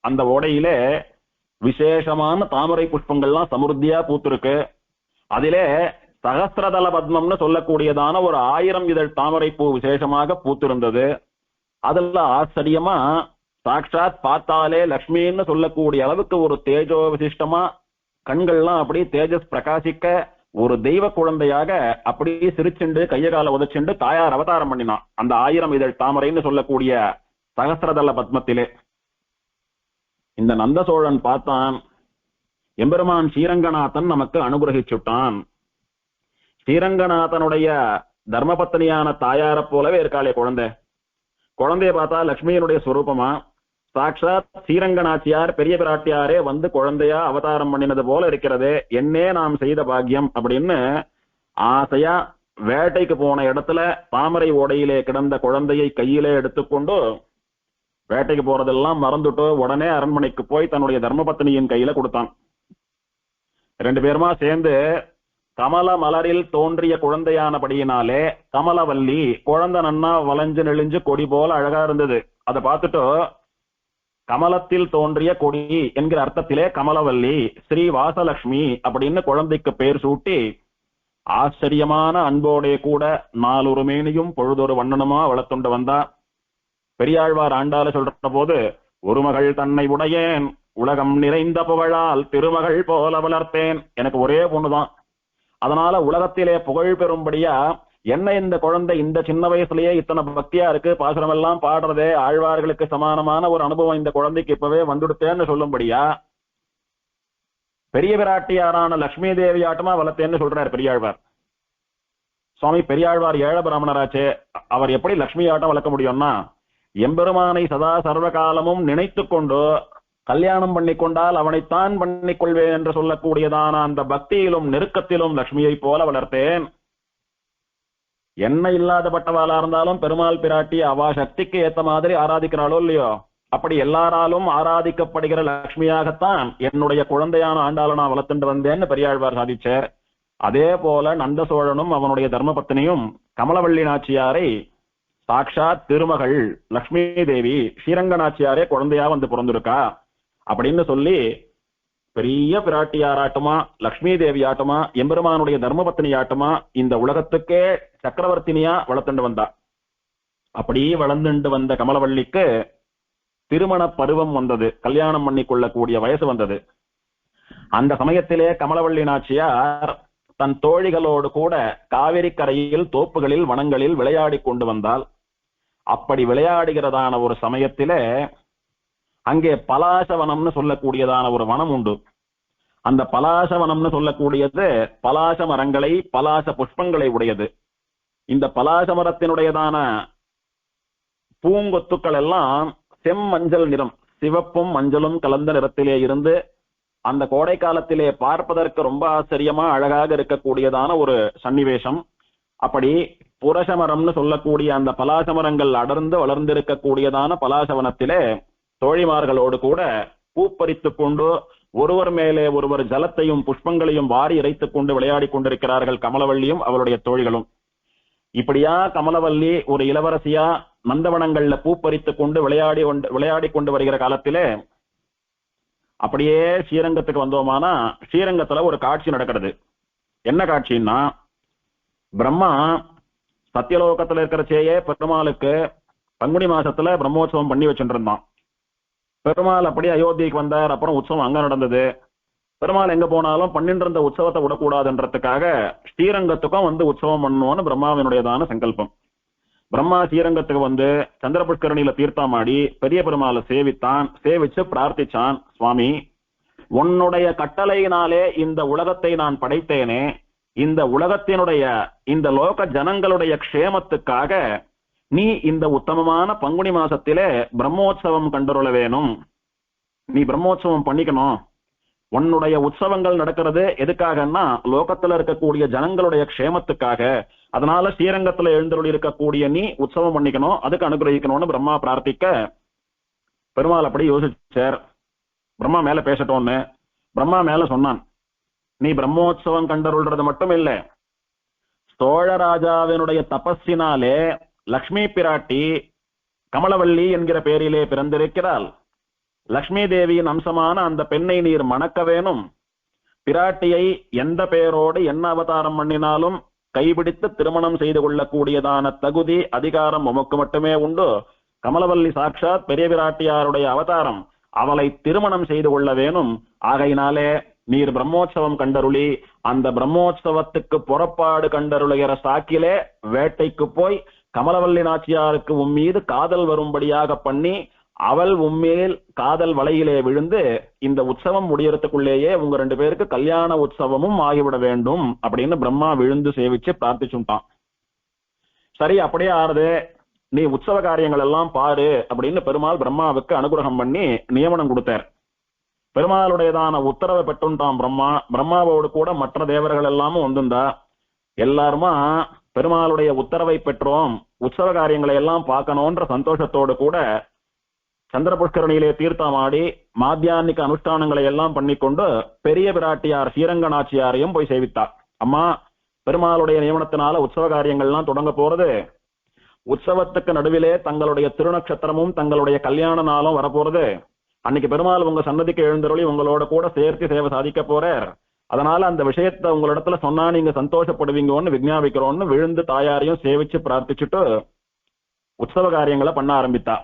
S1: அந்த ஓடையிலே விசேஷமான தாமரை புஷ்பங்கள்லாம் சமுர்த்தியா பூத்திருக்கு. அதிலே சகஸ்திரதல பத்மம்னு சொல்லக்கூடியதான ஒரு 1000 இதழ் தாமரை பூ விசேஷமாக பூத்திருந்தது. அதுல ஆச்சரியமா சாட்சாத் பார்த்தாலே லக்ஷ்மின்னு சொல்லக்கூடிய அளவுக்கு ஒரு தேஜோ விசிஷ்டமா கண்கள்லாம் அப்படி தேஜஸ் பிரகாசிக்க ஒரு தெய்வ குழந்தையாக அப்படியே சிரிச்சுண்டு கைய கால உதச்சுண்டு தாயார் அவதாரம் பண்ணினான் அந்த 1000 இதழ் தாமரைன்னு சொல்லக்கூடிய சகஸ்திரதல பத்மத்திலே. இந்த நந்த சோழன் பார்த்தான், எம்பெருமான் ஸ்ரீரங்கநாதன் நமக்கு அனுகிரகிச்சுட்டான். ஸ்ரீரங்கநாதனுடைய தர்மபத்னியான தாயார போலவே இருக்காளே குழந்தை. குழந்தைய பார்த்தா லட்சுமியினுடைய சுரூபமா, சாட்சாத் ஸ்ரீரங்கநாச்சியார் பெரிய பிராட்டியாரே வந்து குழந்தையா அவதாரம் பண்ணினது போல இருக்கிறது, என்னே நாம் செய்த பாக்கியம் அப்படின்னு ஆசையா வேட்டைக்கு போன இடத்துல தாமரை ஓடையிலே கிடந்த குழந்தையை கையிலே எடுத்துக்கொண்டு வேட்டைக்கு போறதெல்லாம் மறந்துட்டு உடனே அரண்மனைக்கு போய் தன்னுடைய தர்மபத்னியின் கையில கொடுத்தான். 2 பேருமா சேர்ந்து கமல மலரில் தோன்றிய குழந்தையானபடியினாலே கமலவல்லி, குழந்தை நன்னா வளைஞ்சு நெளிஞ்சு கொடி போல அழகா இருந்தது. அதை பார்த்துட்டு கமலத்தில் தோன்றிய கொடி என்கிற அர்த்தத்திலே கமலவல்லி ஸ்ரீ வாசலட்சுமி அப்படின்னு குழந்தைக்கு பேர் சூட்டி ஆச்சரியமான அன்போடே கூட 4 மேனியும் பொழுதொரு வண்ணனுமா வளர்த்துண்டு வந்தா. பெரியாழ்வார் ஆண்டால சொல்ற போது, ஒரு மகள் தன்னை உடையேன் உலகம் நிறைந்த புகழால் திருமகள் போல வளர்த்தேன். எனக்கு ஒரே பொண்ணுதான், அதனால உலகத்திலே புகழ் பெறும்படியா என்ன இந்த குழந்தை இந்த சின்ன வயசுலயே இத்தனை பக்தியா இருக்கு, பாசுரம் எல்லாம் பாடுறதே, ஆழ்வார்களுக்கு சமானமான ஒரு அனுபவம் இந்த குழந்தைக்கு இப்பவே வந்துடுத்தேன்னு சொல்லும்படியா பெரிய பிராட்டியாரான லட்சுமி தேவி ஆட்டமா வளர்த்தேன்னு சொல்றார் பெரியாழ்வார். சுவாமி பெரியாழ்வார் ஏழ பிராமணராச்சே, அவர் எப்படி லட்சுமி ஆட்டம் வளர்க்க முடியும்னா, எம்பெருமானை சதா சர்வகாலமும் நினைத்து கொண்டு கல்யாணம் பண்ணிக்கொண்டால் அவனைத்தான் பண்ணிக்கொள்வேன் என்று சொல்லக்கூடியதான அந்த பக்தியிலும் நெருக்கத்திலும் லட்சுமியை போல வளர்த்தேன். என்ன இல்லாதப்பட்டவாளா இருந்தாலும் பெருமாள் பிராட்டி அவா சக்திக்கு ஏத்த மாதிரி ஆராதிக்கிறாளோ இல்லையோ, அப்படி எல்லாராலும் ஆராதிக்கப்படுகிற லட்சுமியாகத்தான் என்னுடைய குழந்தையான ஆண்டாள நான் வளர்த்துட்டு வந்தேன்னு பெரியாழ்வார் சாதிச்சார். அதே போல நந்த சோழனும் அவனுடைய தர்மபத்னியும் கமலவள்ளி நாச்சியாரை சாட்சாத் திருமகள் லட்சுமி தேவி ஸ்ரீரங்க நாச்சியாரே குழந்தையா வந்து பிறந்திருக்கா அப்படின்னு சொல்லி பெரிய பிராட்டியாராட்டுமா லட்சுமி தேவி ஆட்டுமா எம்பெருமானுடைய தர்மபத்னி ஆட்டுமா இந்த உலகத்துக்கே சக்கரவர்த்தினியா வளர்த்துண்டு வந்தா. அப்படி வளர்ந்துண்டு வந்த கமலவள்ளிக்கு திருமண பருவம் வந்தது, கல்யாணம் பண்ணி கொள்ளக்கூடிய வயசு வந்தது. அந்த சமயத்திலே கமலவள்ளி நாச்சியார் தன் தோழிகளோடு கூட காவிரி கரையில் தோப்புகளில் வனங்களில் விளையாடி கொண்டு வந்தால், அப்படி விளையாடுகிறதான ஒரு சமயத்திலே அங்கே பலாசவனம்னு சொல்லக்கூடியதான ஒரு வனம் உண்டு. அந்த பலாசவனம்னு சொல்லக்கூடியது பலாச மரங்களை பலாச புஷ்பங்களை உடையது. இந்த பலாச மரத்தினுடையதான பூங்கொத்துக்கள் எல்லாம் செம்மஞ்சள் நிறம், சிவப்பும் மஞ்சளும் கலந்த நிறத்திலே இருந்து அந்த கோடை காலத்திலே பார்ப்பதற்கு ரொம்ப ஆச்சரியமா அழகாக இருக்கக்கூடியதான ஒரு சன்னிவேசம். அப்படி புரசமரம்னு சொல்லக்கூடிய அந்த பலாசமரங்கள் அடர்ந்து வளர்ந்திருக்கக்கூடியதான பலாசவனத்திலே தோழிமார்களோடு கூட பூப்பறித்துக் கொண்டு ஒருவர் மேலே ஒருவர் ஜலத்தையும் புஷ்பங்களையும் வாரி இறைத்துக் கொண்டு விளையாடி கொண்டிருக்கிறார்கள் கமலவள்ளியும் அவளுடைய தோழிகளும். இப்படியா கமலவல்லி ஒரு இளவரசியா நந்தவனங்கள்ல பூப்பறித்துக் கொண்டு விளையாடி கொண்டு வருகிற காலத்திலே அப்படியே ஸ்ரீரங்கத்துக்கு வந்தோமானா ஸ்ரீரங்கத்துல ஒரு காட்சி நடக்கிறது. என்ன காட்சின்னா, பிரம்மா சத்தியலோகத்துல இருக்கிறச்சேயே பெருமாளுக்கு பங்குனி மாசத்துல பிரம்மோற்சவம் பண்ணி வச்சுட்டு இருந்தான். பெருமாள் அப்படி அயோத்திக்கு வந்தார். அப்புறம் உற்சவம் அங்க நடந்தது. பெருமாள் எங்க போனாலும் பண்ணிட்டு இருந்த உற்சவத்தை விடக்கூடாதுன்றதுக்காக ஸ்ரீரங்கத்துக்கும் வந்து உற்சவம் பண்ணுவோன்னு பிரம்மாவினுடையதான சங்கல்பம். பிரம்மா ஸ்ரீரங்கத்துக்கு வந்து சந்திரபுஷ்கரணியில தீர்த்தமாடி பெரிய பெருமாளை சேவிச்சு பிரார்த்திச்சான். சுவாமி, உன்னுடைய கட்டளையினாலே இந்த உலகத்தை நான் படைத்தேனே, இந்த உலகத்தினுடைய இந்த லோக ஜனங்களுடைய க்ஷேமத்துக்காக நீ இந்த உத்தமமான பங்குனி மாசத்திலே பிரம்மோற்சவம் கண்டுருள வேணும். நீ பிரம்மோற்சவம் பண்ணிக்கணும். உன்னுடைய உற்சவங்கள் நடக்கிறது எதுக்காகன்னா லோகத்துல இருக்கக்கூடிய ஜனங்களுடைய க்ஷேமத்துக்காக. அதனால ஸ்ரீரங்கத்துல எழுந்தருள் இருக்கக்கூடிய நீ உற்சவம் பண்ணிக்கணும், அதுக்கு அனுகிரகிக்கணும்னு பிரம்மா பிரார்த்திக்க பெருமாள் அப்படி யோசிச்சார். பிரம்மா மேல பேசட்டோன்னு பிரம்மா மேல சொன்னான், நீ பிரம்மோற்சவம் கண்டருள்றது மட்டும் இல்ல, சோழ ராஜாவினுடைய தபஸினாலே லக்ஷ்மி பிராட்டி கமலவள்ளி என்கிற பெயரிலே பிறந்திருக்கிறாள். லக்ஷ்மி தேவியின் அம்சமான அந்த பெண்ணை நீர் மணக்க வேணும். பிராட்டியை எந்த பெயரோடு என்ன அவதாரம் பண்ணினாலும் கைபிடித்து திருமணம் செய்து கொள்ளக்கூடியதான தகுதி அதிகாரம் உமக்கு மட்டுமே உண்டு. கமலவல்லி சாட்சாத் பெரிய பிராட்டியாருடைய அவதாரம், அவளை திருமணம் செய்து கொள்ள வேணும். ஆகையினாலே நீர் பிரம்மோற்சவம் கண்டருளி அந்த பிரம்மோற்சவத்துக்கு புறப்பாடு கண்டருளுகிற சாக்கிலே வேட்டைக்கு போய் கமலவல்லி நாச்சியாருக்கு உம்மீது காதல் வரும்படியாக பண்ணி அவள் உண்மையில் காதல் வலையிலே விழுந்து இந்த உற்சவம் முடியறதுக்குள்ளேயே உங்க 2 பேருக்கு கல்யாண உற்சவமும் ஆகிவிட வேண்டும் அப்படின்னு பிரம்மா விழுந்து சேவிச்சு பிரார்த்திச்சுட்டான். சரி, அப்படியே ஆறுது, நீ உற்சவ காரியங்கள் எல்லாம் பாரு அப்படின்னு பெருமாள் பிரம்மாவுக்கு அனுகிரகம் பண்ணி நியமனம் கொடுத்தார். பெருமாளுடையதான உத்தரவை பெற்றுட்டான் பிரம்மா. பிரம்மாவோடு கூட மற்ற தேவர்கள் எல்லாமும் வந்திருந்தா. எல்லாருமா பெருமாளுடைய உத்தரவை பெற்றோம், உற்சவ காரியங்களை எல்லாம் பார்க்கணும்ன்ற சந்தோஷத்தோடு கூட சந்திரபுஷ்கரணியிலே தீர்த்தமாடி மாத்தியானிக்க அனுஷ்டானங்களை எல்லாம் பண்ணிக்கொண்டு பெரிய பிராட்டியார் ஸ்ரீரங்க நாச்சியாரையும் போய் சேவித்தார். அம்மா, பெருமாளுடைய நியமனத்தினால உற்சவ காரியங்கள்லாம் தொடங்க போறது. உற்சவத்துக்கு நடுவிலே தங்களுடைய திருநக்ஷத்திரமும் தங்களுடைய கல்யாண நாளும் வரப்போறது. அன்னைக்கு பெருமாள் உங்க சன்னதிக்கு எழுந்தருளி உங்களோட கூட சேர்த்து சேவை சாதிக்க போறார். அதனால அந்த விஷயத்த உங்களிடத்துல சொன்னா நீங்க சந்தோஷப்படுவீங்கன்னு விஞ்ஞாபிக்கிறோம்னு விழுந்து தாயாரையும் சேவிச்சு பிரார்த்திச்சுட்டு உற்சவ காரியங்களை பண்ண ஆரம்பித்தா.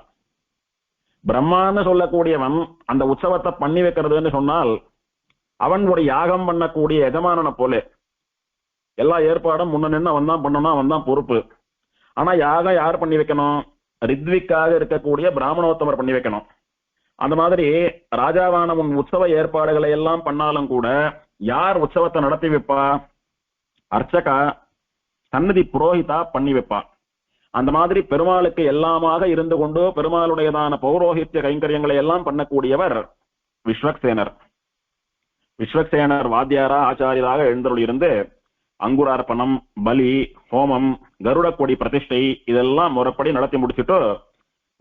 S1: பிரம்மான்னு சொல்லக்கூடியவன் அந்த உற்சவத்தை பண்ணி வைக்கிறதுன்னு சொன்னால் அவன் ஒரு யாகம் பண்ணக்கூடிய எஜமானனை போல எல்லா ஏற்பாடும் முன்ன நின்று அவன் தான் பண்ணணும், அவன் தான் பொறுப்பு. ஆனா யாகம் யார் பண்ணி வைக்கணும்? ரித்விக்காக இருக்கக்கூடிய பிராமணோத்தமர் பண்ணி வைக்கணும். அந்த மாதிரி ராஜாவான உன் உற்சவ ஏற்பாடுகளை எல்லாம் பண்ணாலும் கூட யார் உற்சவத்தை நடத்தி வைப்பா? அர்ச்சகா, சன்னதி புரோஹிதா பண்ணி வைப்பா. அந்த மாதிரி பெருமாளுக்கு எல்லாமாக இருந்து கொண்டு பெருமாளுடையதான பௌரோஹித்ய கைங்கரியங்களை எல்லாம் பண்ணக்கூடியவர் விஸ்வக்சேனர். விஸ்வக்சேனர் வாத்தியாரா ஆச்சாரியராக எழுந்தருள் இருந்து அங்குரார்ப்பணம், பலி, ஹோமம், கருட கொடி பிரதிஷ்டை இதெல்லாம் முறைப்படி நடத்தி முடிச்சுட்டு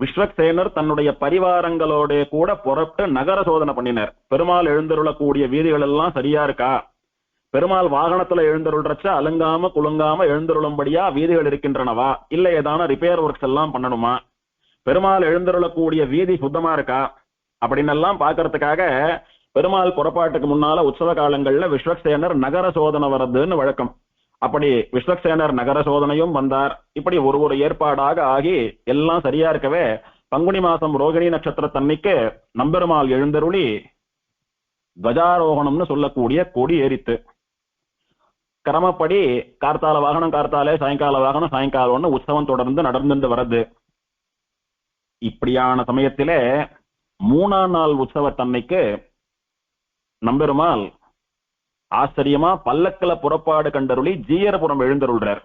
S1: விஸ்வக்சேனர் தன்னுடைய பரிவாரங்களோட கூட புறப்பட்டு நகர சோதனை பண்ணினார். பெருமாள் எழுந்தருளக்கூடிய வீதிகள் எல்லாம் சரியா இருக்கா, பெருமாள் வாகனத்துல எழுந்தருள்றச்ச அலங்காம குலுங்காம எழுந்தருளும்படியா வீதிகள் இருக்கின்றனவா, இல்ல ஏதான ரிப்பேர் ஒர்க்ஸ் எல்லாம் பண்ணணுமா, பெருமாள் எழுந்தருளக்கூடிய வீதி சுத்தமா இருக்கா அப்படின்னு எல்லாம் பாக்குறதுக்காக பெருமாள் புறப்பாட்டுக்கு முன்னால உற்சவ காலங்கள்ல விஸ்வக்சேனர் நகர சோதனை வர்றதுன்னு வழக்கம். அப்படி விஸ்வக்சேனர் நகர சோதனையும் வந்தார். இப்படி ஒரு ஏற்பாடாக ஆகி எல்லாம் சரியா இருக்கவே பங்குனி மாசம் ரோகிணி நட்சத்திரத்தன்னைக்கு நம்பெருமாள் எழுந்தருளி துவஜாரோகணம்னு சொல்லக்கூடிய கொடி ஏறித்து. கிரமப்படி கார்த்தால வாகனம் கார்த்தாலே, சாயங்கால வாகனம் சாயங்காலம்னு உற்சவம் தொடர்ந்து நடந்துட்டு வர்றது. இப்படியான சமயத்திலே 3ஆம் நாள் உற்சவத்தன்னைக்கு நம்பெருமாள் ஆச்சரியமா பல்லக்கில புறப்பாடு கண்டருளி ஜீயர்புரம் எழுந்தருள்றார்.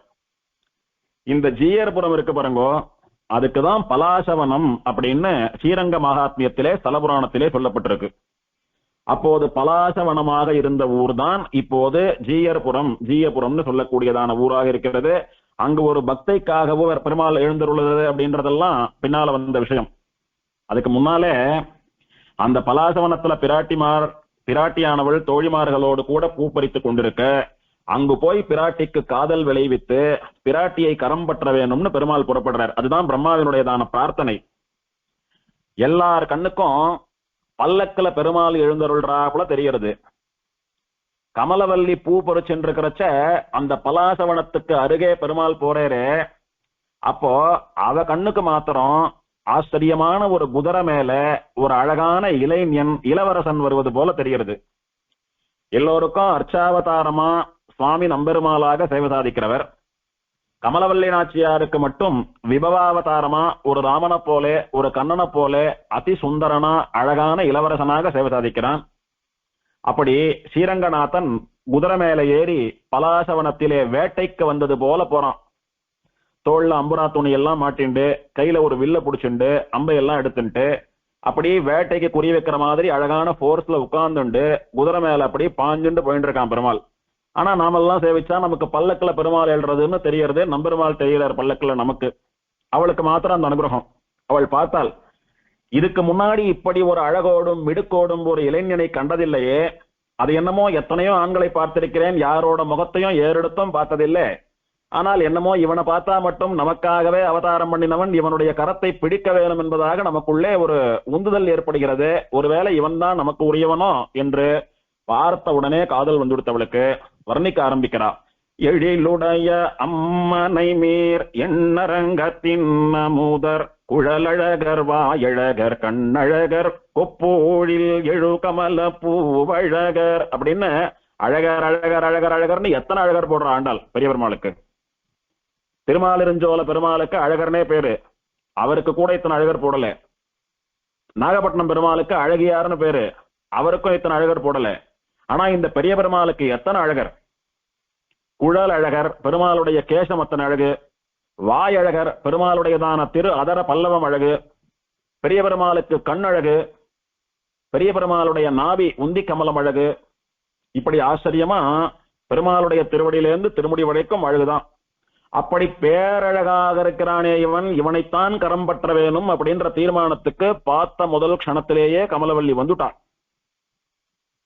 S1: இந்த ஜீயர்புரம் இருக்கு பாருங்கோ, அதுக்குதான் பலாசவனம் அப்படின்னு ஸ்ரீரங்க மகாத்மியத்திலே ஸ்தலபுராணத்திலே சொல்லப்பட்டிருக்கு. அப்போது பலாசவனமாக இருந்த ஊர் தான் இப்போது ஜீயபுரம்னு சொல்லக்கூடியதான ஊராக இருக்கிறது. அங்கு ஒரு பக்தைக்காகவோ பெருமாள் எழுந்தருள்ளது அப்படின்றதெல்லாம் பின்னால வந்த விஷயம். அதுக்கு முன்னாலே அந்த பலாசவனத்துல பிராட்டியானவள் தோழிமார்களோடு கூட பூ பறித்து கொண்டிருக்க, அங்கு போய் பிராட்டிக்கு காதல் விளைவித்து பிராட்டியை கரம் பற்ற வேணும்னு பெருமாள் புறப்படுறார். அதுதான் பிரம்மாவினுடையதான பிரார்த்தனை. எல்லார் கண்ணுக்கும் பல்லக்கில பெருமாள் எழுந்தருள்றாப்புல தெரியறது. கமலவல்லி பூ பறிச்சென்றிருக்கிறச்ச அந்த பலாசவனத்துக்கு அருகே பெருமாள் போறேரே, அப்போ அவ கண்ணுக்கு மாத்திரம் ஆச்சரியமான ஒரு குதிரை மேல ஒரு அழகான இளைஞன் இளவரசன் வருவது போல தெரிகிறது. எல்லோருக்கும் அர்ச்சாவதாரமா சுவாமி நம்பெருமாளாக சேவை சாதிக்கிறவர். கமலவல்லி நாச்சியாருக்கு மட்டும் விபவாவதாரமா ஒரு ராமனை போல ஒரு கண்ணனை போல அதி சுந்தரனா அழகான இளவரசனாக சேவை சாதிக்கிறான். அப்படி ஸ்ரீரங்கநாதன் குதிரை மேல ஏறி பலாசவனத்திலே வேட்டைக்கு வந்தது போல போறான். தோல்ல அம்புரா துணி எல்லாம் மாட்டிண்டு, கையில ஒரு வில்ல புடிச்சுண்டு, அம்பையெல்லாம் எடுத்துட்டு அப்படி வேட்டைக்கு குறி வைக்கிற மாதிரி அழகான போர்ஸ்ல உட்கார்ந்துண்டு குதிரை மேல அப்படி பாஞ்சுண்டு போயிட்டு இருக்கான் பெருமாள். ஆனா நாமெல்லாம் சேவிச்சா நமக்கு பல்லக்கில பெருமாள் எழுறதுன்னு தெரியறது, நம்பெருமாள் தெரியறார் பல்லக்கில நமக்கு. அவளுக்கு மாத்திரம் அந்த அனுகிரகம். அவள் பார்த்தாள், இதுக்கு முன்னாடி இப்படி ஒரு அழகோடும் மிடுக்கோடும் ஒரு இளைஞனை கண்டதில்லையே, அது என்னமோ எத்தனையோ ஆண்களை பார்த்திருக்கிறேன், யாரோட முகத்தையும் ஏறெடுத்தும் பார்த்ததில்லை, ஆனால் என்னமோ இவனை பார்த்தா மட்டும் நமக்காகவே அவதாரம் பண்ணினவன், இவனுடைய கரத்தை பிடிக்க வேணும் என்பதாக நமக்குள்ளே ஒரு உந்துதல் ஏற்படுகிறது. ஒருவேளை இவன் தான் நமக்கு உரியவனோ என்று பார்த்த உடனே காதல் வந்துடுத்தவளுக்கு வர்ணிக்க ஆரம்பிக்கிறார். எழிலுடைய அம்மனை மீர் எண்ணரங்கத்தின் முதர் குழலழகர் வாயழகர் கண்ணழகர் கொப்போழில் எழு கமல பூவழகர் அப்படின்னு அழகர் அழகர் அழகர் அழகர்னு எத்தனை அழகர் போடுற ஆண்டாள் பெரிய பெருமாளுக்கு. திருமாலிருஞ்சோல பெருமாளுக்கு அழகர்னே பேரு, அவருக்கு கூட இத்தனை அழகர் போடல. நாகப்பட்டினம் பெருமாளுக்கு அழகியார்னு பேரு, அவருக்கும் இத்தனை அழகர் போடல. ஆனா இந்த பெரிய பெருமாளுக்கு எத்தனை அழகர்! குழல் அழகர் பெருமாளுடைய கேசம் அத்தனை அழகு, வாயழகர் பெருமாளுடையதான திரு அதர பல்லவம் அழகு, பெரிய பெருமாளுக்கு கண் அழகு, பெரிய பெருமாளுடைய நாபி உந்தி கமலம் அழகு. இப்படி ஆச்சரியமா பெருமாளுடைய திருவடியிலிருந்து திருமுடி வரைக்கும் அழகுதான். அப்படி பேரழகாக இருக்கிறானே இவன், இவனைத்தான் கரம் பற்ற வேணும் அப்படின்ற தீர்மானத்துக்கு பார்த்த முதல் க்ஷணத்திலேயே கமலவல்லி வந்துட்டான்.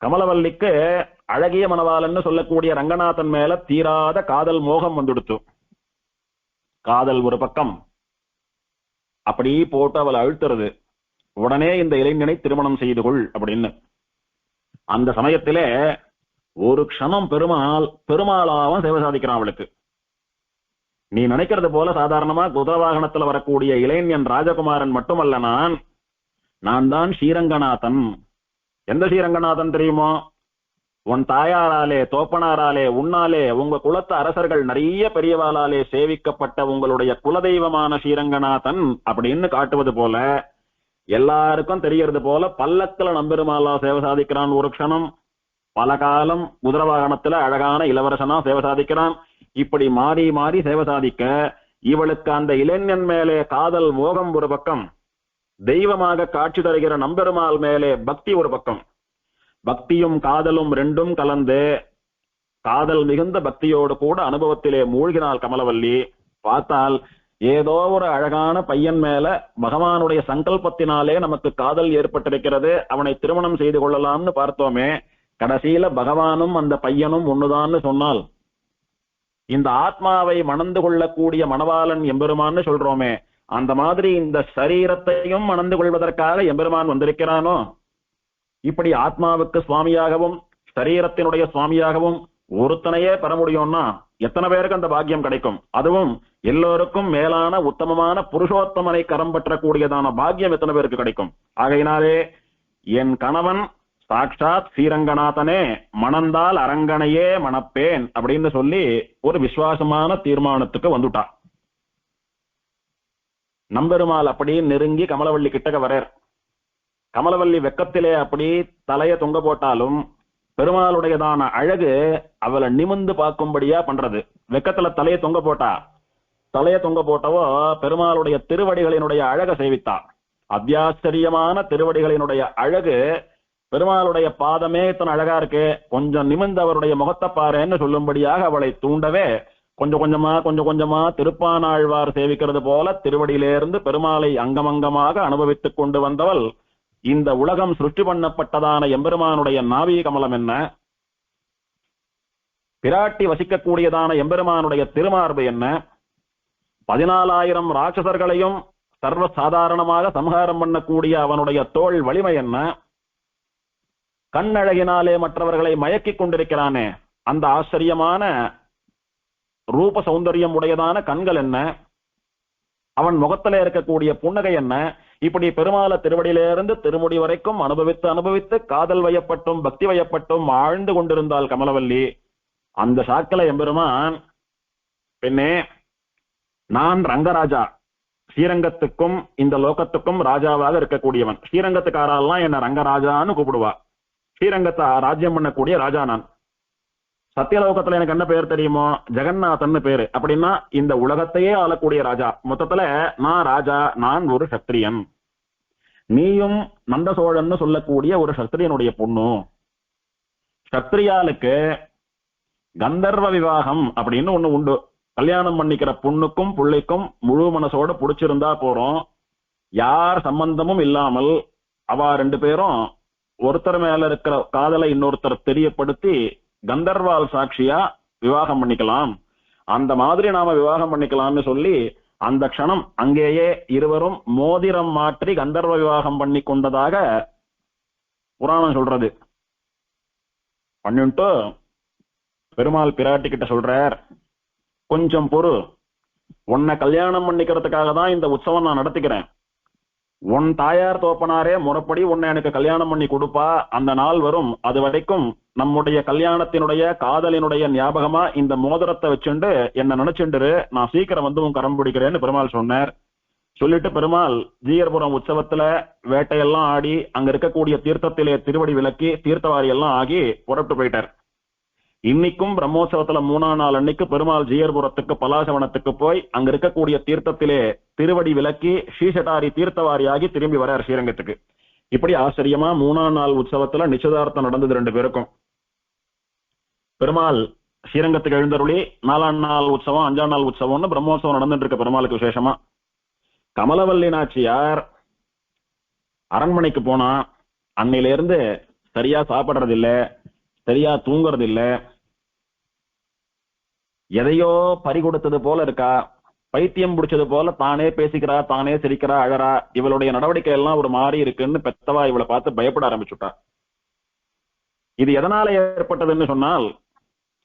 S1: கமலவல்லிக்கு அழகிய மணவாளன்னு சொல்லக்கூடிய ரங்கநாதன் மேல தீராத காதல் மோகம் வந்துடுத்து. காதல் ஒரு பக்கம் அப்படி போட்டு அவளை அழுத்துறது, உடனே இந்த இளைஞனை திருமணம் செய்து கொள் அப்படின்னு. அந்த சமயத்திலே ஒரு க்ஷணம் பெருமாளாவும் சேவை சாதிக்கிறான் அவளுக்கு. நீ நினைக்கிறது போல சாதாரணமா குதிரை வாகனத்துல வரக்கூடிய இளைஞன் ராஜகுமாரன் மட்டுமல்ல, நான் தான் ஸ்ரீரங்கநாதன். எந்த ஸ்ரீரங்கநாதன் தெரியுமோ? உன் தாயாராலே தோப்பனாராலே உன்னாலே உங்க குலத்து அரசர்கள் நிறைய பெரியவாளாலே சேவிக்கப்பட்ட உங்களுடைய குலதெய்வமான ஸ்ரீரங்கநாதன் அப்படின்னு காட்டுவது போல, எல்லாருக்கும் தெரியறது போல பல்லக்கில நம்பெருமாளா சேவை சாதிக்கிறான் ஒரு க்ஷணம். பல காலம் குதிரை வாகனத்துல அழகான இளவரசனா சேவை சாதிக்கிறான். இப்படி மாறி மாறி சேவை சாதிக்க இவளுக்கு அந்த இளைஞன் மேலே காதல் மோகம் ஒரு பக்கம், தெய்வமாக காட்சி தருகிற நம்பெருமாள் மேலே பக்தி ஒரு பக்கம், பக்தியும் காதலும் ரெண்டும் கலந்து காதல் மிகுந்த பக்தியோடு கூட அனுபவத்திலே மூழ்கினாள் கமலவல்லி. பார்த்தால் ஏதோ ஒரு அழகான பையன் மேல பகவானுடைய சங்கல்பத்தினாலே நமக்கு காதல் ஏற்பட்டிருக்கிறது, அவனை திருமணம் செய்து கொள்ளலாம்னு பார்த்தோமே, கடைசியில பகவானும் அந்த பையனும் ஒண்ணுதான்னு சொன்னால், இந்த ஆத்மாவை மணந்து கொள்ளக்கூடிய மணவாளன் எம்பெருமான்னு சொல்றோமே, அந்த மாதிரி இந்த சரீரத்தையும் மணந்து கொள்வதற்காக எம்பெருமான் வந்திருக்கிறானோ. இப்படி ஆத்மாவுக்கு சுவாமியாகவும் சரீரத்தினுடைய சுவாமியாகவும் ஒருத்தனையே பெற முடியும்னா எத்தனை பேருக்கு அந்த பாக்கியம் கிடைக்கும்? அதுவும் எல்லோருக்கும் மேலான உத்தமமான புருஷோத்தமனை கரம் பற்றக்கூடியதான பாக்கியம் எத்தனை பேருக்கு கிடைக்கும்? ஆகையினாலே என் கணவன் சாட்சாத் ஸ்ரீரங்கநாதனே, மணந்தால் அரங்கனையே மணப்பேன் அப்படின்னு சொல்லி ஒரு விசுவாசமான தீர்மானத்துக்கு வந்துட்டா. நம்பெருமாள் அப்படி நெருங்கி கமலவல்லி கிட்டக்க வரார். கமலவல்லி வெக்கத்திலே அப்படி தலைய தொங்க போட்டாலும் பெருமாளுடையதான அழகு அவளை நிமிந்து பார்க்கும்படியா பண்றது. வெக்கத்துல தலையை தொங்க போட்டா, தலைய தொங்க போட்டவோ பெருமாளுடைய திருவடிகளினுடைய அழக சேவித்தா. அத்தியாச்சரியமான திருவடிகளினுடைய அழகு, பெருமாளுடைய பாதமே இத்தனை அழகா இருக்கு, கொஞ்சம் நிமிந்து அவருடைய முகத்தை பாருன்னு சொல்லும்படியாக அவளை தூண்டவே கொஞ்சம் கொஞ்சமா திருப்பானாழ்வார் சேவிக்கிறது போல திருவடியிலிருந்து பெருமாளை அங்கமங்கமாக அனுபவித்துக் கொண்டு வந்தவள். இந்த உலகம் சிருஷ்டி பண்ணப்பட்டதான எம்பெருமானுடைய நாவீ கமலம் என்ன, பிராட்டி வசிக்கக்கூடியதான எம்பெருமானுடைய திருமார்பு என்ன, 14,000 ராட்சசர்களையும் சர்வ சாதாரணமாக சம்ஹாரம் பண்ணக்கூடிய அவனுடைய தோள் வலிமை என்ன, கண்ணழகினாலே மற்றவர்களை மயக்கிக் கொண்டிருக்கிறானே அந்த ஆச்சரியமான ரூப சௌந்தரியம் உடையதான கண்கள் என்ன, அவன் முகத்தில இருக்கக்கூடிய புன்னகை என்ன, இப்படி பெருமாள திருவடியிலிருந்து திருமுடி வரைக்கும் அனுபவித்து காதல் வயப்பட்டும் பக்தி வயப்பட்டும் ஆழ்ந்து கொண்டிருந்தாள் கமலவல்லி. அந்த சாக்கல எம்பெருமான், பெண்ணே நான் ரங்கராஜா, ஸ்ரீரங்கத்துக்கும் இந்த லோகத்துக்கும் ராஜாவாக இருக்கக்கூடியவன். ஸ்ரீரங்கத்துக்காரெல்லாம் என்ன ரங்கராஜான்னு கூப்பிடுவா. ஸ்ரீரங்கத்தை ராஜ்யம் பண்ணக்கூடிய ராஜா நான். சத்தியலோகத்துல எனக்கு என்ன பேர் தெரியுமோ? ஜெகநாதன் பேரு. அப்படின்னா இந்த உலகத்தையே ஆளக்கூடிய ராஜா. மொத்தத்துல நான் ராஜா, நான் ஒரு சத்திரியன். நீயும் நந்த சோழன்னு சொல்லக்கூடிய ஒரு சத்திரியனுடைய பொண்ணு. சத்திரியாளுக்கு கந்தர்வ விவாகம் அப்படின்னு ஒண்ணு உண்டு. கல்யாணம் பண்ணிக்கிற பொண்ணுக்கும் பிள்ளைக்கும் முழு மனசோட புடிச்சிருந்தா போறோம், யார் சம்பந்தமும் இல்லாமல் அவ 2 பேரும் ஒருத்தர் மேல இருக்கிற காதலை இன்னொருத்தர் தெரியப்படுத்தி கந்தர்வால் சாட்சியா விவாகம் பண்ணிக்கலாம். அந்த மாதிரி நாம விவாகம் பண்ணிக்கலாம்னு சொல்லி அந்த க்ஷணம் அங்கேயே இருவரும் மோதிரம் மாற்றி கந்தர்வ விவாகம் பண்ணி கொண்டதாக புராணம் சொல்றது. பண்ணிட்டு பெருமாள் பிராட்டி கிட்ட சொல்றார், கொஞ்சம் பொறு, உன்னை கல்யாணம் பண்ணிக்கிறதுக்காக தான் இந்த உற்சவம் நான் நடத்திக்கிறேன். உன் தாயார் தோப்பனாரே முறைப்படி உன்னை எனக்கு கல்யாணம் பண்ணி கொடுப்பா, அந்த நாள் வரும். அது வரைக்கும் நம்முடைய கல்யாணத்தினுடைய காதலினுடைய ஞாபகமா இந்த மோதிரத்தை வச்சுண்டு என்ன நினைச்சுண்டு நான் சீக்கிரம் வந்து உன் கரம் பிடிக்கிறேன்னு பெருமாள் சொன்னார். சொல்லிட்டு பெருமாள் ஜீயர்புரம் உற்சவத்துல வேட்டையெல்லாம் ஆடி அங்க இருக்கக்கூடிய தீர்த்தத்திலே திருவடி விலக்கி தீர்த்தவாரி எல்லாம் ஆகி புறப்பட்டு போயிட்டார். இன்னைக்கும் பிரம்மோற்சவத்துல 3ஆம் நாள் அன்னைக்கு பெருமாள் ஜீயர்புரத்துக்கு பலாசவனத்துக்கு போய் அங்க இருக்கக்கூடிய தீர்த்தத்திலே திருவடி விலக்கி ஸ்ரீசட்டாரி தீர்த்தவாரியாகி திரும்பி வரார் ஸ்ரீரங்கத்துக்கு. இப்படி ஆச்சரியமா 3ஆம் நாள் உற்சவத்துல நிச்சயதார்த்தம் நடந்தது 2 பேருக்கும். பெருமாள் ஸ்ரீரங்கத்துக்கு எழுந்தருளி 4ஆம் நாள் உற்சவம் 5ஆம் நாள் உற்சவம்னு பிரம்மோற்சவம் நடந்துட்டு இருக்க பெருமாளுக்கு விசேஷமா. கமலவல்லி நாச்சியார் அரண்மனைக்கு போனா அன்னையில இருந்து சரியா சாப்பிடுறது இல்ல, சரியா தூங்குறது இல்ல, எதையோ பறி கொடுத்தது போல இருக்கா, பைத்தியம் பிடிச்சது போல தானே பேசிக்கிறா, தானே சிரிக்கிறா, அழறா. இவளுடைய நடவடிக்கை எல்லாம் ஒரு மாறி இருக்குன்னு பெத்தவா இவளை பார்த்து பயப்பட ஆரம்பிச்சுட்டா. இது எதனால ஏற்பட்டதுன்னு சொன்னால்,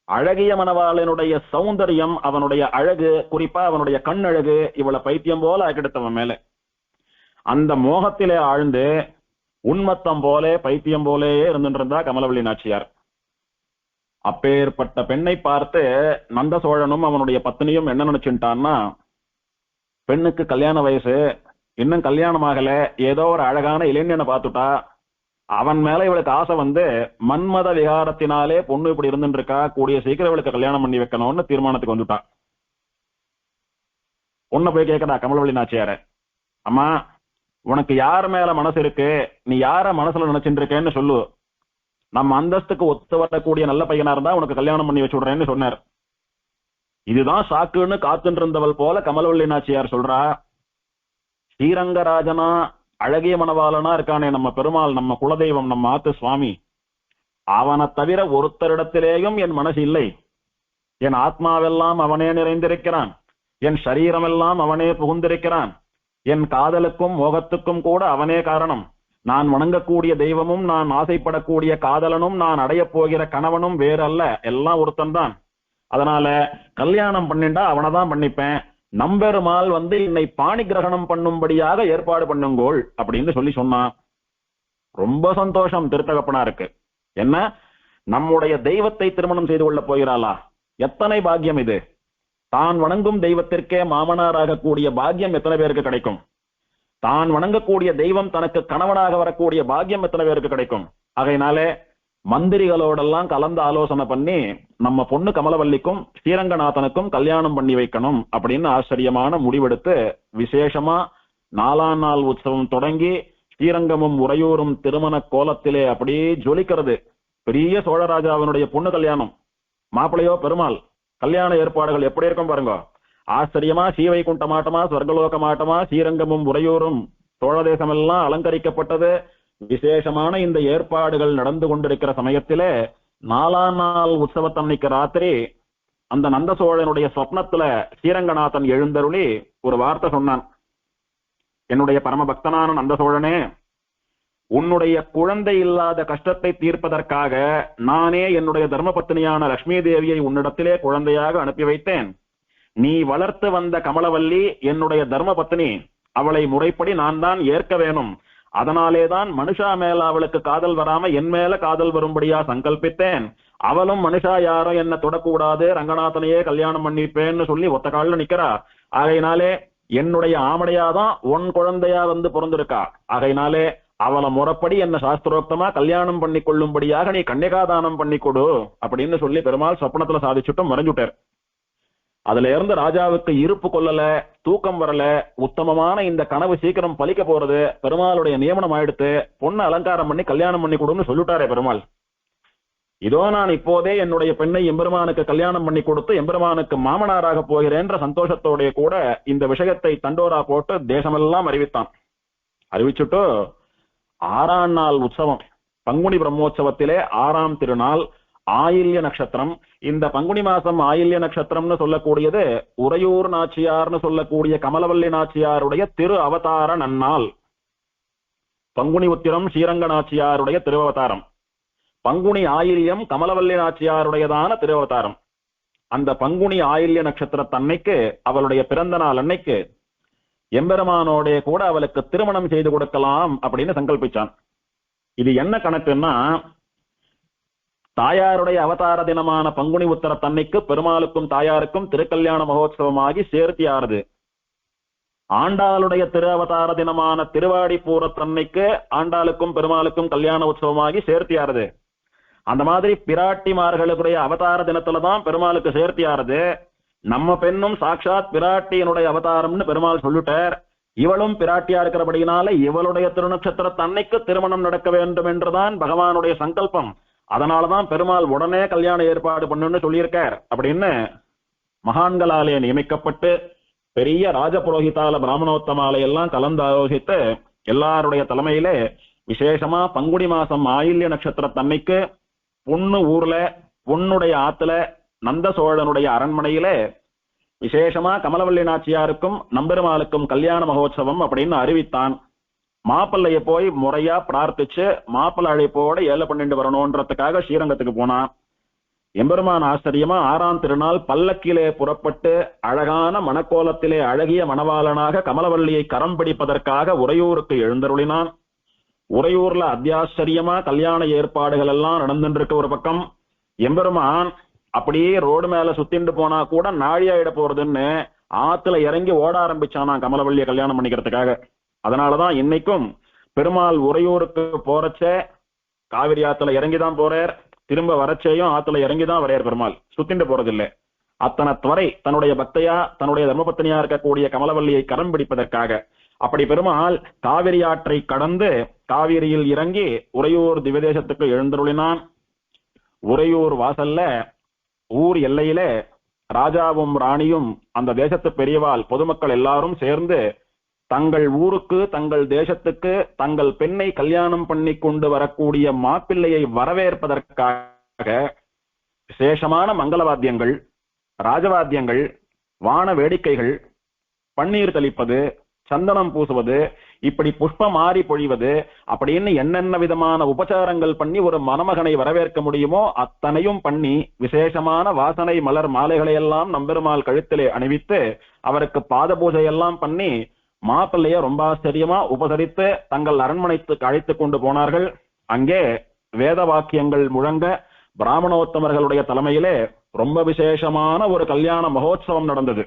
S1: அழகிய மணவாளனுடைய சௌந்தரியம், அவனுடைய அழகு, குறிப்பா அவனுடைய கண் அழகு இவளை பைத்தியம் போல ஆக்கிடுத்தவன் மேல. அந்த மோகத்திலே ஆழ்ந்து உன்மத்தம் போல பைத்தியம் போலேயே இருந்துட்டு இருந்தா கமலவல்லி நாச்சியார். அப்பேற்பட்ட பெண்ணை பார்த்து நந்த சோழனும் அவனுடைய பத்னியும் என்ன நினைச்சுட்டான்னா, பெண்ணுக்கு கல்யாண வயசு, இன்னும் கல்யாணம் ஆகல, ஏதோ ஒரு அழகான இளைஞனை பார்த்துட்டா, அவன் மேல இவளுக்கு ஆசை வந்து மன்மத விகாரத்தினாலே பொண்ணு இப்படி இருந்துட்டு இருக்கா, கூடிய சீக்கிரம் இவளுக்கு கல்யாணம் பண்ணி வைக்கணும்னு தீர்மானத்துக்கு வந்துட்டா. பொண்ணை போய் கேட்கறா கமலவல்லி நாச்சியார, அம்மா உனக்கு யார் மேல மனசு இருக்கு, நீ யார மனசுல நினைச்சுட்டு இருக்கேன்னு சொல்லு, நம்ம அந்தஸ்துக்கு ஒத்து வரக்கூடிய நல்ல பையனா இருந்தா உனக்கு கல்யாணம் பண்ணி வச்சு விடுறேன்னு சொன்னார். இதுதான் சாக்குன்னு காத்துட்டு இருந்தவள் போல கமலவல்லி நாச்சியார் சொல்றா, ஸ்ரீரங்கராஜனா அழகிய மணவாளனா இருக்கானே நம்ம பெருமாள், நம்ம குலதெய்வம், நம்ம ஆத்து சுவாமி, அவனை தவிர ஒருத்தரிடத்திலேயும் என் மனசு இல்லை. என் ஆத்மாவெல்லாம் அவனே நிறைந்திருக்கிறான், என் சரீரமெல்லாம் அவனே புகுந்திருக்கிறான், என் காதலுக்கும் மோகத்துக்கும் கூட அவனே காரணம். நான் வணங்கக்கூடிய தெய்வமும் நான் ஆசைப்படக்கூடிய காதலனும் நான் அடையப் போகிற கணவனும் வேறல்ல, எல்லாம் ஒருத்தன் தான். அதனால கல்யாணம் பண்ணிண்டா அவனைதான் பண்ணிப்பேன். நம்பெருமாள் என்னை பாணி கிரகணம் பண்ணும்படியாக ஏற்பாடு பண்ணுங்கோள் அப்படின்னு சொன்னான். ரொம்ப சந்தோஷம் திருத்தகப்பனாருக்கு. என்ன, நம்முடைய தெய்வத்தை திருமணம் செய்து கொள்ள போகிறாளா? எத்தனை பாக்கியம் இது! தான் வணங்கும் தெய்வத்திற்கே மாமனாராக கூடிய பாக்கியம் எத்தனை பேருக்கு கிடைக்கும்? தான் வணங்கக்கூடிய தெய்வம் தனக்கு கணவனாக வரக்கூடிய பாக்கியம் எத்தனை பேருக்கு கிடைக்கும்? ஆகையினாலே மந்திரிகளோடெல்லாம் கலந்து ஆலோசனை பண்ணி நம்ம பொண்ணு கமலவல்லிக்கும் ஸ்ரீரங்கநாதனுக்கும் கல்யாணம் பண்ணி வைக்கணும் அப்படின்னு ஆச்சரியமான முடிவெடுத்து விசேஷமா 4ஆம் நாள் உற்சவம் தொடங்கி ஸ்ரீரங்கமும் உறையூரும் திருமண கோலத்திலே அப்படியே ஜொலிக்கிறது. பெரிய சோழராஜாவினுடைய பொண்ணு கல்யாணம், மாப்பிள்ளையோ பெருமாள். கல்யாண ஏற்பாடுகள் எப்படி இருக்கும் பாருங்க. ஆச்சரியமா சீவைகுண்ட மாட்டமா, சொர்க்கலோக மாட்டமா, ஸ்ரீரங்கமும் உறையூரும் சோழ தேசம் எல்லாம் அலங்கரிக்கப்பட்டது. விசேஷமான இந்த ஏற்பாடுகள் நடந்து கொண்டிருக்கிற சமயத்திலே 4ஆம் நாள் உற்சவத்தன்னைக்கு ராத்திரி அந்த நந்த சோழனுடைய சொப்னத்துல ஸ்ரீரங்கநாதன் எழுந்தருளி ஒரு வார்த்தை சொன்னான். என்னுடைய பரம பக்தனான நந்த சோழனே, உன்னுடைய குழந்தை இல்லாத கஷ்டத்தை தீர்ப்பதற்காக நானே என்னுடைய தர்மபத்னியான லட்சுமி தேவியை உன்னிடத்திலே குழந்தையாக அனுப்பி வைத்தேன். நீ வளர்த்து வந்த கமலவல்லி என்னுடைய தர்மபத்னி, அவளை முறைப்படி நான் தான் ஏற்க வேணும். அதனாலேதான் மனுஷா மேல அவளுக்கு காதல் வராம என் மேல காதல் வரும்படியா சங்கல்பித்தேன். அவளும் மனுஷா யாரும் என்ன தொடக்கூடாது, ரங்கநாதனையே கல்யாணம் பண்ணிப்பேன்னு சொல்லி ஒத்த காலில் நிக்கிறா. ஆகையினாலே என்னுடைய ஆமடையாதான் உன் குழந்தையா பிறந்திருக்கா. ஆகையினாலே அவளை முறைப்படி என்ன சாஸ்திரோக்தமா கல்யாணம் பண்ணி கொள்ளும்படியாக நீ கன்னிகாதானம் பண்ணி கொடு அப்படின்னு சொல்லி பெருமாள் சொப்பனத்துல சாதிச்சுட்டும் மறைஞ்சுட்டார். அதுல இருந்து ராஜாவுக்கு இருப்பு கொள்ளல, தூக்கம் வரல, உத்தமமான இந்த கனவு சீக்கிரம் பலிக்க போறது, பெருமாளுடைய நியமனம் ஆயிடுத்து, பொண்ணு அலங்காரம் பண்ணி கல்யாணம் பண்ணி கொடுன்னு சொல்லிட்டாரே பெருமாள். இதோ நான் இப்போதே என்னுடைய பெண்ணை எம்பெருமானுக்கு கல்யாணம் பண்ணி கொடுத்து எம்பெருமானுக்கு மாமனாராக போகிறேன்ற சந்தோஷத்தோடைய கூட இந்த விஷயத்தை தண்டோரா போட்டு தேசமெல்லாம் அறிவித்தான். அறிவிச்சுட்டு 6ஆம் நாள் உற்சவம், பங்குனி பிரம்மோற்சவத்திலே 6ஆம் திருநாள் ஆயில்ய நட்சத்திரம். இந்த பங்குனி மாசம் ஆயில்ய நட்சத்திரம்னு சொல்லக்கூடியது உறையூர் நாச்சியார்னு சொல்லக்கூடிய கமலவல்லி நாச்சியாருடைய திரு அவதார நன்னாள். பங்குனி உத்திரம் ஸ்ரீரங்க நாச்சியாருடைய திருவவதாரம், பங்குனி ஆயில்யம் கமலவல்லி நாச்சியாருடையதான திருவவதாரம். அந்த பங்குனி ஆயில்ய நட்சத்திரத்தன்னைக்கு அவளுடைய பிறந்த நாள் அன்னைக்கு எம்பெருமானோட கூட அவளுக்கு திருமணம் செய்து கொடுக்கலாம் அப்படின்னு சங்கல்பிச்சான். இது என்ன கணக்குன்னா, தாயாருடைய அவதார தினமான பங்குனி உத்தர தன்னைக்கு பெருமாளுக்கும் தாயாருக்கும் திருக்கல்யாண மகோத்சவமாகி சேர்த்தி ஆறுது. ஆண்டாளுடைய திரு அவதார தினமான திருவாடி பூரத்தன்னைக்கு ஆண்டாளுக்கும் பெருமாளுக்கும் கல்யாண உற்சவமாகி சேர்த்தி ஆறுது. அந்த மாதிரி பிராட்டிமார்களுடைய அவதார தினத்துலதான் பெருமாளுக்கு சேர்த்தி ஆறுது. நம்ம பெண்ணும் சாட்சாத் பிராட்டியினுடைய அவதாரம்னு பெருமாள் சொல்லிட்டார். இவளும் பிராட்டியா இருக்கிறபடினால இவளுடைய திருநட்சத்திர தன்னைக்கு திருமணம் நடக்க வேண்டும் என்றுதான் பகவானுடைய சங்கல்பம். அதனாலதான் பெருமாள் உடனே கல்யாண ஏற்பாடு பண்ணுன்னு சொல்லியிருக்கார் அப்படின்னு மகான்களாலே நியமிக்கப்பட்டு பெரிய ராஜபுரோகிதால பிராமணோத்தமாலை எல்லாம் கலந்து ஆலோசித்து எல்லாருடைய தலைமையிலே விசேஷமா பங்குனி மாசம் ஆயில்ய நட்சத்திர தன்னைக்கு பொண்ணு ஊர்ல பொண்ணுடைய ஆத்துல நந்த சோழனுடைய அரண்மனையிலே விசேஷமா கமலவல்லி நாச்சியாருக்கும் நம்பெருமாளுக்கும் கல்யாண மகோத்சவம் அப்படின்னு அறிவித்தான். மாப்பிள்ளைய போய் முறையா பிரார்த்திச்சு மாப்பிள்ளை அழைப்போட ஏழை பண்ணிட்டு வரணும்ன்றதுக்காக ஸ்ரீரங்கத்துக்கு போனான். எம்பெருமான் ஆச்சரியமா 6ஆம் திருநாள் பல்லக்கிலே புறப்பட்டு அழகான மணக்கோலத்திலே அழகிய மணவாளனாக கமலவல்லியை கரம் பிடிப்பதற்காக உறையூருக்கு எழுந்தருளினான். உறையூர்ல அத்தியாச்சரியமா கல்யாண ஏற்பாடுகள் எல்லாம் நடந்துட்டு இருக்க ஒரு பக்கம், எம்பெருமான் அப்படியே ரோடு மேல சுத்திண்டு போனா கூட நாழியாயிட போறதுன்னு ஆத்துல இறங்கி ஓட ஆரம்பிச்சானா கமலவல்லியை கல்யாணம் பண்ணிக்கிறதுக்காக. அதனாலதான் இன்னைக்கும் பெருமாள் உறையூருக்கு போறச்ச காவிரி ஆத்துல இறங்கிதான் போறார், திரும்ப வரச்சேயும் ஆத்துல இறங்கிதான் வரையார். பெருமாள் சுத்திண்டு போறதில்லை. அத்தனை துறை தன்னுடைய பக்தையா தன்னுடைய தர்மபத்னியா இருக்கக்கூடிய கமலவல்லியை கரம் பிடிப்பதற்காக அப்படி பெருமாள் காவிரி ஆற்றை கடந்து காவிரியில் இறங்கி உறையூர் திவ்யதேசத்துக்கு எழுந்தருளினான். உறையூர் வாசல்ல ஊர் எல்லையிலே ராஜாவும் ராணியும் அந்த தேசத்து பெரியவாள் பொதுமக்கள் எல்லாரும் சேர்ந்து தங்கள் ஊருக்கு தங்கள் தேசத்துக்கு தங்கள் பெண்ணை கல்யாணம் பண்ணி கொண்டு வரக்கூடிய மாப்பிள்ளையை வரவேற்பதற்காக விசேஷமான மங்களவாத்தியங்கள், ராஜவாத்தியங்கள், வான வேடிக்கைகள், பன்னீர் தெளிப்பது, சந்தனம் பூசுவது, இப்படி புஷ்ப மாறி பொழிவது அப்படின்னு என்னென்ன விதமான உபச்சாரங்கள் பண்ணி ஒரு மணமகனை வரவேற்க முடியுமோ அத்தனையும் பண்ணி விசேஷமான வாசனை மலர் மாலைகளை எல்லாம் நம்பெருமாள் கழுத்திலே அணிவித்து அவருக்கு பாத பூஜை எல்லாம் பண்ணி மாப்பிள்ளைய ரொம்ப ஆச்சரியமா உபசரித்து தங்கள் அரண்மனைக்கு அழைத்து கொண்டு போனார்கள். அங்கே வேத வாக்கியங்கள் முழங்க பிராமணோத்தமர்களுடைய தலைமையிலே ரொம்ப விசேஷமான ஒரு கல்யாண மகோத்சவம் நடந்தது.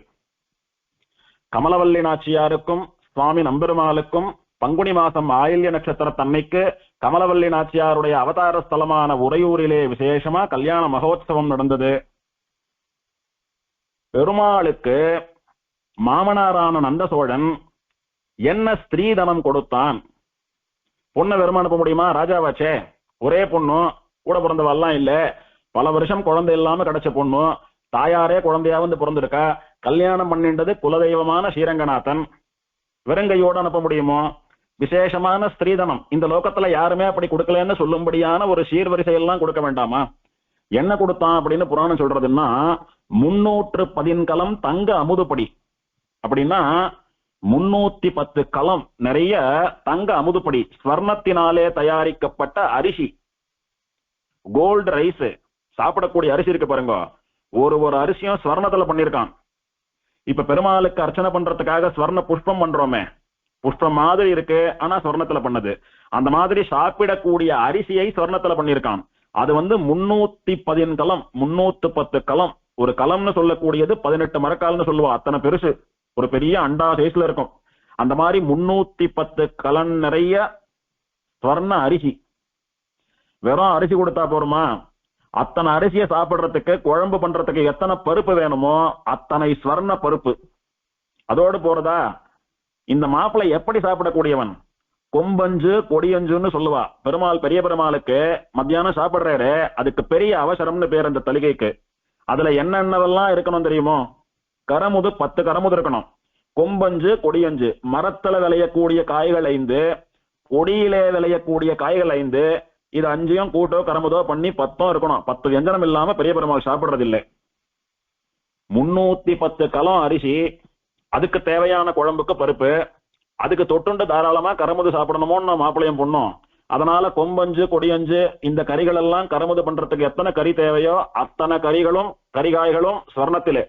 S1: கமலவல்லி நாச்சியாருக்கும் சுவாமி நம்பெருமாளுக்கும் பங்குனி மாசம் ஆயில்ய நட்சத்திரத்தன்னைக்கு கமலவல்லி நாச்சியாருடைய அவதார ஸ்தலமான உறையூரிலே விசேஷமா கல்யாண மகோத்சவம் நடந்தது. பெருமாளுக்கு மாமனாரான நந்த சோழன் என்ன ஸ்திரீதனம் கொடுத்தான்? பொண்ணை வெறும் அனுப்ப முடியுமா? ராஜாவாச்சே, ஒரே பொண்ணு, கூட பிறந்தவெல்லாம் இல்ல, பல வருஷம் குழந்தை இல்லாம கிடைச்ச பொண்ணு, தாயாரே குழந்தையா வந்து பிறந்திருக்கா, கல்யாணம் பண்ணின்றது குலதெய்வமான ஸ்ரீரங்கநாதன், வெறுங்கையோடு அனுப்ப முடியுமோ? விசேஷமான ஸ்திரீதனம் இந்த லோகத்துல யாருமே அப்படி கொடுக்கலன்னு சொல்லும்படியான ஒரு சீர்வரிசையெல்லாம் கொடுக்க வேண்டாமா? என்ன கொடுத்தான் அப்படின்னு புராணம் சொல்றதுன்னா 310 கலம் தங்க அமுதுப்படி. அப்படின்னா 310 கலம் நிறைய தங்க அமுதுப்படி, ஸ்வர்ணத்தினாலே தயாரிக்கப்பட்ட அரிசி, கோல்டு ரைஸ், சாப்பிடக்கூடிய அரிசி இருக்கு பாருங்க, ஒரு அரிசியும் ஸ்வர்ணத்துல பண்ணிருக்கான். இப்ப பெருமாளுக்கு அர்ச்சனை பண்றதுக்காக ஸ்வர்ண புஷ்பம் பண்றோமே, புஷ்பம் மாதிரி இருக்கு ஆனா ஸ்வர்ணத்துல பண்ணது, அந்த மாதிரி சாப்பிடக்கூடிய அரிசியை ஸ்வர்ணத்துல பண்ணிருக்கான். அது 310 கலம், 310 கலம். ஒரு கலம்னு சொல்லக்கூடியது 18 மரக்கால்னு சொல்லுவா, அத்தனை பெருசு, ஒரு பெரிய அண்டா சைஸ்ல இருக்கும். அந்த மாதிரி 310 கலம் நிறைய ஸ்வர்ண அரிசி. வெறும் அரிசி கொடுத்தா போருமா? அத்தனை அரிசியை சாப்பிடுறதுக்கு குழம்பு பண்றதுக்கு எத்தனை பருப்பு வேணுமோ அத்தனை ஸ்வர்ண பருப்பு. அதோடு போறதா? இந்த மாப்பிள்ளை எப்படி சாப்பிடக்கூடியவன்? கொம்பஞ்சு கொடியஞ்சுன்னு சொல்லுவா. பெருமாள், பெரிய பெருமாளுக்கு மத்தியானம் சாப்பிடுறாரு, அதுக்கு பெரிய அவசரம்னு பேர் அந்த தலிகைக்கு. அதுல என்னென்னவெல்லாம் இருக்கணும் தெரியுமோ? கரமுது 10 கரமுது இருக்கணும். கொம்பஞ்சு கொடியஞ்சு, மரத்துல விளையக்கூடிய காய்கள் 5, கொடியிலே விளையக்கூடிய காய்கள் 5, இது 5ஐயும் கூட்டோ கரமுதோ பண்ணி 10 இருக்கணும். 10 வியஞ்சனம் இல்லாம பெரிய பெருமாள் சாப்பிடுறது இல்லை. 310 கலம் அரிசி, அதுக்கு தேவையான குழம்புக்கு பருப்பு, அதுக்கு தொட்டுண்டு தாராளமா கரமுது சாப்பிடணுமோன்னு மாப்பிள்ளையும் பொண்ணும். அதனால கொம்பஞ்சு கொடியஞ்சு இந்த கறிகள் எல்லாம் கரமுது பண்றதுக்கு எத்தனை கறி தேவையோ அத்தனை கறிகளும் கறிகாய்களும் ஸ்வர்ணத்திலே.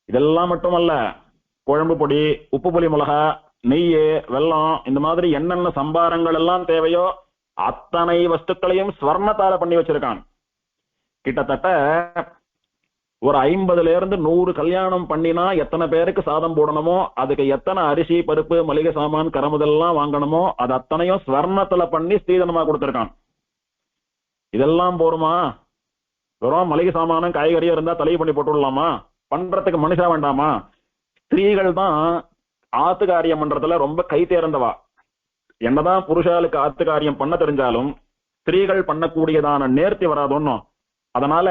S1: இதெல்லாம் மட்டுமல்ல, குழம்பு பொடி, உப்பு புளி மிளகா, நெய், வெல்லம், இந்த மாதிரி என்னென்ன சம்பாரங்கள் எல்லாம் தேவையோ அத்தனை வஸ்துக்களையும் ஸ்வர்ணத்தால பண்ணி வச்சிருக்கான். கிட்டத்தட்ட ஒரு 50 to 100 கல்யாணம் பண்ணினா எத்தனை பேருக்கு சாதம் போடணுமோ, அதுக்கு எத்தனை அரிசி பருப்பு மளிகை சாமான் கரமுதெல்லாம் வாங்கணுமோ அது அத்தனையும் ஸ்வர்ணத்துல பண்ணி ஸ்ரீதனமா கொடுத்திருக்கான். இதெல்லாம் போருமா? வெறும் மளிகை சாமானும் காய்கறியும் இருந்தா தலையை பண்ணி போட்டுடலாமா? பண்றதுக்கு மனுஷா வேண்டாமா? ஸ்திரீகள் தான் ஆத்து காரியம் பண்றதுல ரொம்ப கை தேர்ந்தவா. என்னதான் புருஷாளுக்கு ஆத்து காரியம் பண்ண தெரிஞ்சாலும் ஸ்திரீகள் பண்ணக்கூடியதான நேர்த்தி வராதொன்னும். அதனால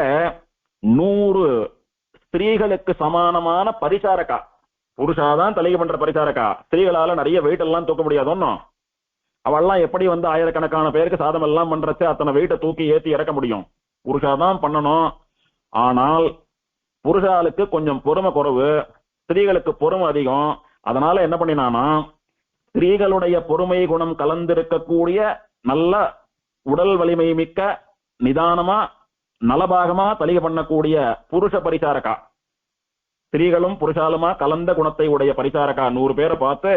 S1: 100 ஸ்திரீகளுக்கு சமானமான பரிசாரக்கா, புருஷாதான் தலையை பண்ற பரிசாரக்கா, ஸ்திரீகளால நிறைய வெயிட் எல்லாம் தூக்க முடியாதொன்னும். அவெல்லாம் எப்படி ஆயிரக்கணக்கான பேருக்கு சாதம் எல்லாம் பண்றச்சு அத்தனை வெயிட்டை தூக்கி ஏத்தி இறக்க முடியும்? புருஷாதான் பண்ணணும். ஆனால் புருஷாளுக்கு கொஞ்சம் பொறுமை குறைவு, ஸ்திரீகளுக்கு பொறுமை அதிகம். அதனால என்ன பண்ணினானா, ஸ்திரீகளுடைய பொறுமை குணம் கலந்திருக்கக்கூடிய நல்ல உடல் வலிமை மிக்க நிதானமா நலபாகமா தலிகை பண்ணக்கூடிய புருஷ பரிசாரக்கா, ஸ்திரீகளும் புருஷாலுமா கலந்த குணத்தை உடைய பரிசாரக்கா 100 பேரை பார்த்து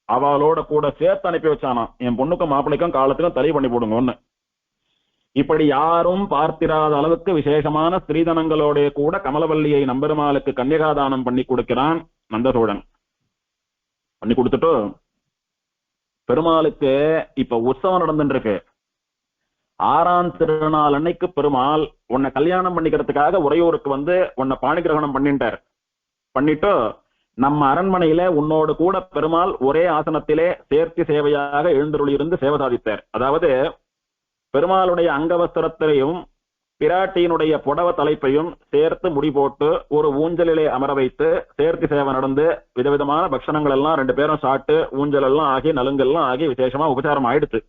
S1: அவளோட கூட சேர்த்து அனுப்பி வச்சானா, என் பொண்ணுக்கும் மாப்பிள்ளைக்கும் காலத்துக்கும் தலி பண்ணி போடுங்கன்னு. இப்படி யாரும் பார்த்திராத அளவுக்கு விசேஷமான ஸ்திரீதனங்களோட கூட கமலவல்லியை நம்பெருமாளுக்கு கன்னிகாதானம் பண்ணி கொடுக்கிறான் நந்தசோழன். பண்ணி கொடுத்துட்டு பெருமாளுக்கு இப்ப உற்சவம் நடந்துட்டு இருக்கு. 6ஆம் திருநாள் அன்னைக்கு பெருமாள் உன்னை கல்யாணம் பண்ணிக்கிறதுக்காக உறையூருக்கு வந்து உன்னை பாணி கிரகணம் பண்ணிட்டார். பண்ணிட்டு நம்ம அரண்மனையில உன்னோடு கூட பெருமாள் ஒரே ஆசனத்திலே சேர்த்தி சேவையாக எழுந்தருளியிருந்து சேவை சாதித்தார். அதாவது பெருமாளுடைய அங்கவஸ்திரத்தையும் பிராட்டியினுடைய புடவ தலைப்பையும் சேர்த்து முடி போட்டு ஒரு ஊஞ்சலிலே அமர வைத்து சேர்த்தி சேவை நடந்து விதவிதமான பக்ஷணங்கள் எல்லாம் 2 பேரும் சாப்பிட்டு ஊஞ்சல் எல்லாம் ஆகி நலுங்கெல்லாம் ஆகி விசேஷமா உபச்சாரம் ஆயிடுத்து.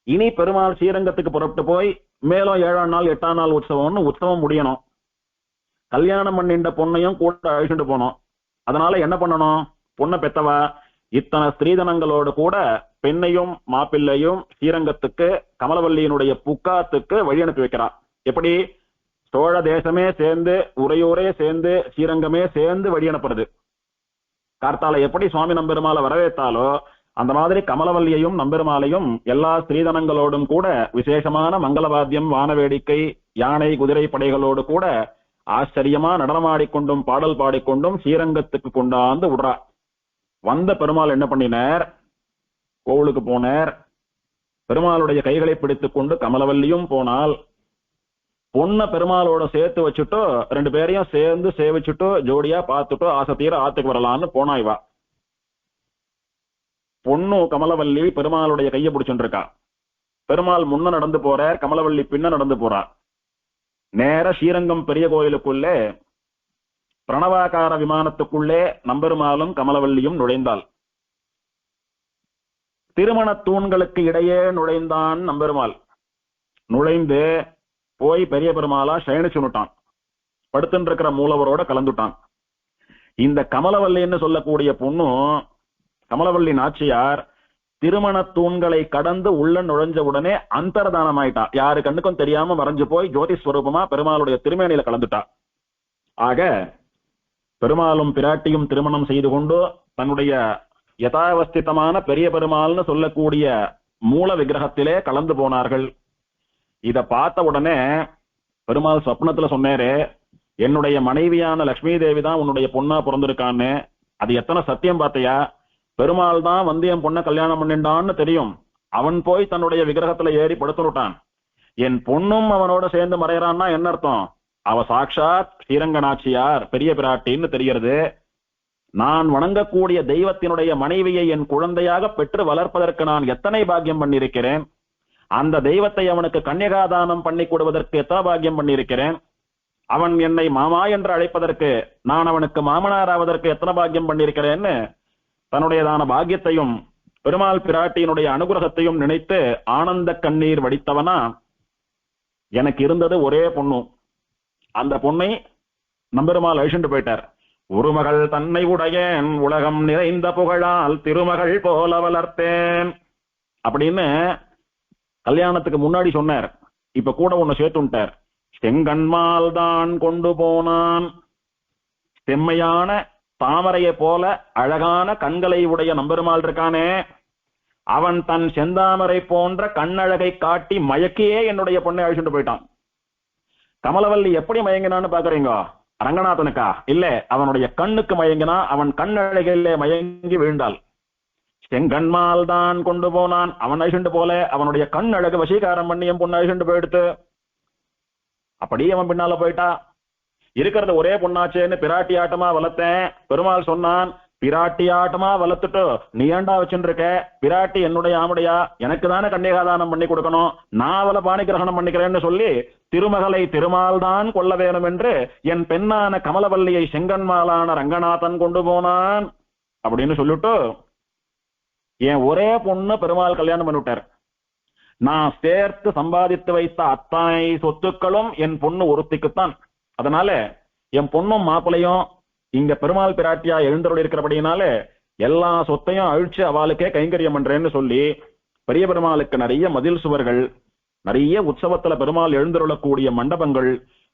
S1: இனி பெருமாள் ஸ்ரீரங்கத்துக்கு புறப்பட்டு போய் மேலும் 7ஆம் நாள் 8ஆம் நாள் உற்சவம் முடியணும். கல்யாணம் பண்ணிண்ட பொண்ணையும் கூட அழிச்சுட்டு போனோம். அதனால என்ன பண்ணணும்? பொண்ணை பெத்தவா இத்தனை ஸ்திரீதனங்களோடு கூட பெண்ணையும் மாப்பிள்ளையும் ஸ்ரீரங்கத்துக்கு கமலவல்லியினுடைய புக்காத்துக்கு வழி அனுப்பி வைக்கிறான். எப்படி? சோழ தேசமே சேர்ந்து உறையூரே சேர்ந்து ஸ்ரீரங்கமே சேர்ந்து வழி அனுப்புறது. கார்த்தால எப்படி சுவாமி நம்பெருமாளை வரவேற்றாலோ அந்த மாதிரி கமலவல்லியையும் நம்பெருமாளையும் எல்லா ஸ்திரீதனங்களோடும் கூட விசேஷமான மங்களவாத்தியம் வானவேடிக்கை யானை குதிரை படைகளோடு கூட ஆச்சரியமா நடனமாடிக்கொண்டும் பாடல் பாடிக்கொண்டும் ஸ்ரீரங்கத்துக்கு கொண்டாந்து விடுறா. வந்த பெருமாள் என்ன பண்ணினார்? கோவிலுக்கு போனார். பெருமாளுடைய கைகளை பிடித்துக் கொண்டு கமலவல்லியும் போனால் பொண்ண பெருமாளோட சேர்த்து வச்சுட்டு 2 பேரையும் சேர்ந்து சேவிச்சுட்டு ஜோடியா பார்த்துட்டு ஆசை தீர ஆத்துக்கு வரலான்னு போனாய்வா. பொண்ணு கமலவல்லி பெருமாளுடைய கையை பிடிச்சுட்டு இருக்கா. பெருமாள் முன்ன நடந்து போறார், கமலவல்லி பின்ன நடந்து போறார். நேர ஸ்ரீரங்கம் பெரிய கோயிலுக்குள்ளே பிரணவாகார விமானத்துக்குள்ளே நம்பெருமாளும் கமலவல்லியும் நுழைந்தாள். திருமண தூண்களுக்கு இடையே நுழைந்தான் நம்பெருமாள். நுழைந்து போய் பெரிய பெருமாளா சயனிச்சுட்டான். படுத்துட்டு இருக்கிற மூலவரோட கலந்துட்டான். இந்த கமலவல்லின்னு சொல்லக்கூடிய பொண்ணு கமலவல்லி நாச்சியார் திருமண தூண்களை கடந்து உள்ள நுழைஞ்ச உடனே அந்தர்தானம் ஆயிட்டா. யாரு கண்ணுக்கும் தெரியாம மறைஞ்சு போய் ஜோதி ஸ்வரூபமா பெருமாளுடைய திருமேனியில கலந்துட்டா. ஆக பெருமாளும் பிராட்டியும் திருமணம் செய்து கொண்டு தன்னுடைய யதாவஸ்திதமான பெரிய பெருமாள்னு சொல்லக்கூடிய மூல விக்கிரகத்திலே கலந்து போனார்கள். இத பார்த்த உடனே பெருமாள் சொப்னத்துல சொன்னாரு, என்னுடைய மனைவியான லட்சுமி தேவி தான் உன்னுடைய பொண்ணா பிறந்திருக்கான்னு. அது எத்தனை சத்தியம் பார்த்தையா? பெருமாள் தான் வந்து என் பொண்ணை கல்யாணம் பண்ணிண்டான்னு தெரியும். அவன் போய் தன்னுடைய விக்கிரகத்துல ஏறி படுத்துட்டான். என் பொண்ணும் அவனோட சேர்ந்து மறையறான்னா என்ன அர்த்தம்? அவ சாட்சாத் ஸ்ரீரங்கநாச்சியார் பெரிய பிராட்டின்னு தெரிகிறது. நான் வணங்கக்கூடிய தெய்வத்தினுடைய மனைவியை என் குழந்தையாக பெற்று வளர்ப்பதற்கு நான் எத்தனை பாக்கியம் பண்ணியிருக்கிறேன். அந்த தெய்வத்தை அவனுக்கு கன்னிகாதானம் பண்ணி கொடுவதற்கு எத்தனை பாக்கியம் பண்ணியிருக்கிறேன். அவன் என்னை மாமா என்று அழைப்பதற்கு நான் அவனுக்கு மாமனார் ஆவதற்கு எத்தனை பாக்கியம் பண்ணியிருக்கிறேன்னு தன்னுடையதான பாக்கியத்தையும் பெருமாள் பிராட்டியினுடைய அனுகிரகத்தையும் நினைத்து ஆனந்த கண்ணீர் வடித்தவனா, எனக்கு இருந்தது ஒரே பொண்ணு. அந்த பொண்ணை நம்பெருமாள் அழிச்சுட்டு போயிட்டார். ஒரு மகள் தன்னை உடையேன் உலகம் நிறைந்த புகழால் திருமகள் போல வளர்த்தேன் அப்படின்னு கல்யாணத்துக்கு முன்னாடி சொன்னார். இப்ப கூட ஒண்ணு சேர்த்துட்டார். செங்கண்மால் தான் கொண்டு போனான். செம்மையான தாமரையை போல அழகான கண்களை உடைய நம்பெருமாள் இருக்கானே, அவன் தன் செந்தாமரை போன்ற கண்ணழகை காட்டி மயக்கியே என்னுடைய பொண்ணை அழிச்சுட்டு போயிட்டான். கமலவல்லி எப்படி மயங்கினான்னு பாக்குறீங்க? ரங்கநாதனுக்கா? இல்ல, அவனுடைய கண்ணுக்கு மயங்கினா. அவன் கண்ணழகிலே மயங்கி விழுந்தாள். செங்கண்மால் தான் கொண்டு போனான். அவன் அழிச்சுட்டு போல அவனுடைய கண் அழகு வசீகாரம் பண்ணி என் பொண்ணு அழிச்சுட்டு போயிடுத்து. அப்படியே அவன் பின்னால போயிட்டா. இருக்கிறது ஒரே பொண்ணாச்சேன்னு பிராட்டி ஆட்டமா வளர்த்தேன். பெருமாள் சொன்னான், பிராட்டி ஆட்டமா வளர்த்துட்டு நீ ஏண்டா வச்சுட்டு இருக்க? பிராட்டி என்னுடைய ஆமுடையா, எனக்கு தானே கன்னிகாதானம் பண்ணி கொடுக்கணும். நான் அவளை பாணி கிரகணம் பண்ணிக்கிறேன்னு சொல்லி திருமகளை திருமால் தான் கொள்ள வேணும் என்று என் பெண்ணான கமலவல்லியை செங்கன்மாலான ரங்கநாதன் கொண்டு போனான் அப்படின்னு சொல்லிட்டு என் ஒரே பொண்ணு பெருமாள் கல்யாணம் பண்ணிவிட்டார். நான் சேர்த்து சம்பாதித்து வைத்த அத்தனை சொத்துக்களும் என் பொண்ணு ஒருத்திக்குத்தான். அதனால என் பொண்ணும் மாப்பிளையும் இங்க பெருமாள் பிராட்டியா எழுந்தருள் இருக்கிறபடினால எல்லா சொத்தையும் அழிச்சு அவளுக்கே கைங்கரியம் பண்றேன்னு சொல்லி பெரிய பெருமாளுக்கு நிறைய மதில் சுவர்கள், நிறைய உற்சவத்துல பெருமாள் எழுந்தருளக்கூடிய மண்டபங்கள்,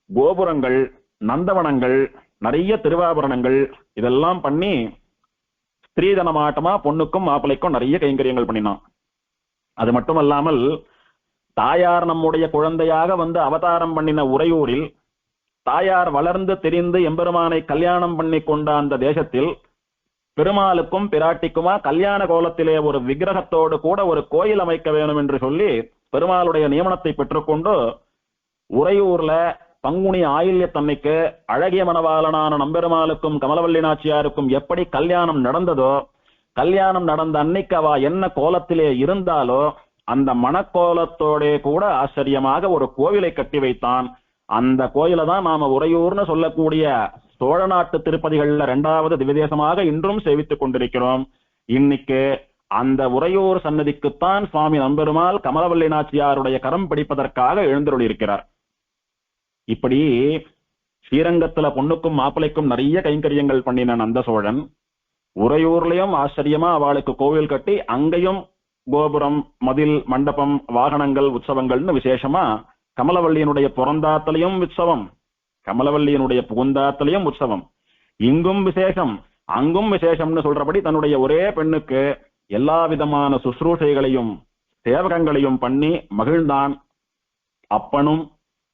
S1: கோபுரங்கள், நந்தவனங்கள், நிறைய திருவாபரணங்கள் இதெல்லாம் பண்ணி ஸ்திரீதனமாட்டமா பொண்ணுக்கும் மாப்பிளைக்கும் நிறைய கைங்கரியங்கள் பண்ணினான். அது மட்டுமல்லாமல் தாயார் நம்முடைய குழந்தையாக வந்து அவதாரம் பண்ணின உறையூரில் தாயார் வளர்ந்து தெரிந்து எம்பெருமானை கல்யாணம் பண்ணி கொண்ட அந்த தேசத்தில் பெருமாளுக்கும் பிராட்டிக்குமா கல்யாண கோலத்திலே ஒரு விக்கிரகத்தோடு கூட ஒரு கோயில் அமைக்க வேணும் என்று சொல்லி பெருமாளுடைய நியமனத்தை பெற்றுக்கொண்டு உறையூர்ல பங்குனி ஆயில்யத்தன்னைக்கு அழகிய மணவாளனான நம்பெருமாளுக்கும் கமலவல்லி நாச்சியாருக்கும் எப்படி கல்யாணம் நடந்ததோ, கல்யாணம் நடந்த அன்னைக்கு அவ என்ன கோலத்திலே இருந்தாலோ அந்த மணக்கோலத்தோட கூட ஆச்சரியமாக ஒரு கோவிலை கட்டி வைத்தான். அந்த கோயிலை தான் நாம உறையூர்னு சொல்லக்கூடிய சோழ நாட்டு திருப்பதிகள்ல 2வது திவ்யதேசமாக இன்றும் சேவித்துக் கொண்டிருக்கிறோம். இன்னைக்கு அந்த உறையூர் சன்னதிக்குத்தான் சுவாமி நம்பெருமாள் கமலவல்லி நாச்சியாருடைய கரம் பிடிப்பதற்காக எழுந்தருளியிருக்கிறார். இப்படி ஸ்ரீரங்கத்துல பொண்ணுக்கும் மாப்பிளைக்கும் நிறைய கைங்கரியங்கள் பண்ணின நந்த சோழன் உறையூர்லயும் ஆச்சரியமா அவளுக்கு கோவில் கட்டி அங்கேயும் கோபுரம், மதில், மண்டபம், வாகனங்கள், உற்சவங்கள்னு விசேஷமா கமலவல்லியினுடைய பிறந்தாத்தலையும் உற்சவம், கமலவல்லியினுடைய புகுந்தாத்தலையும் உற்சவம், இங்கும் விசேஷம் அங்கும் விசேஷம்னு சொல்றபடி தன்னுடைய ஒரே பெண்ணுக்கு எல்லா விதமான சுশ্ரூஷைகளையும் சேவகங்களையும் பண்ணி மகிழ்ந்தான். அப்பனும்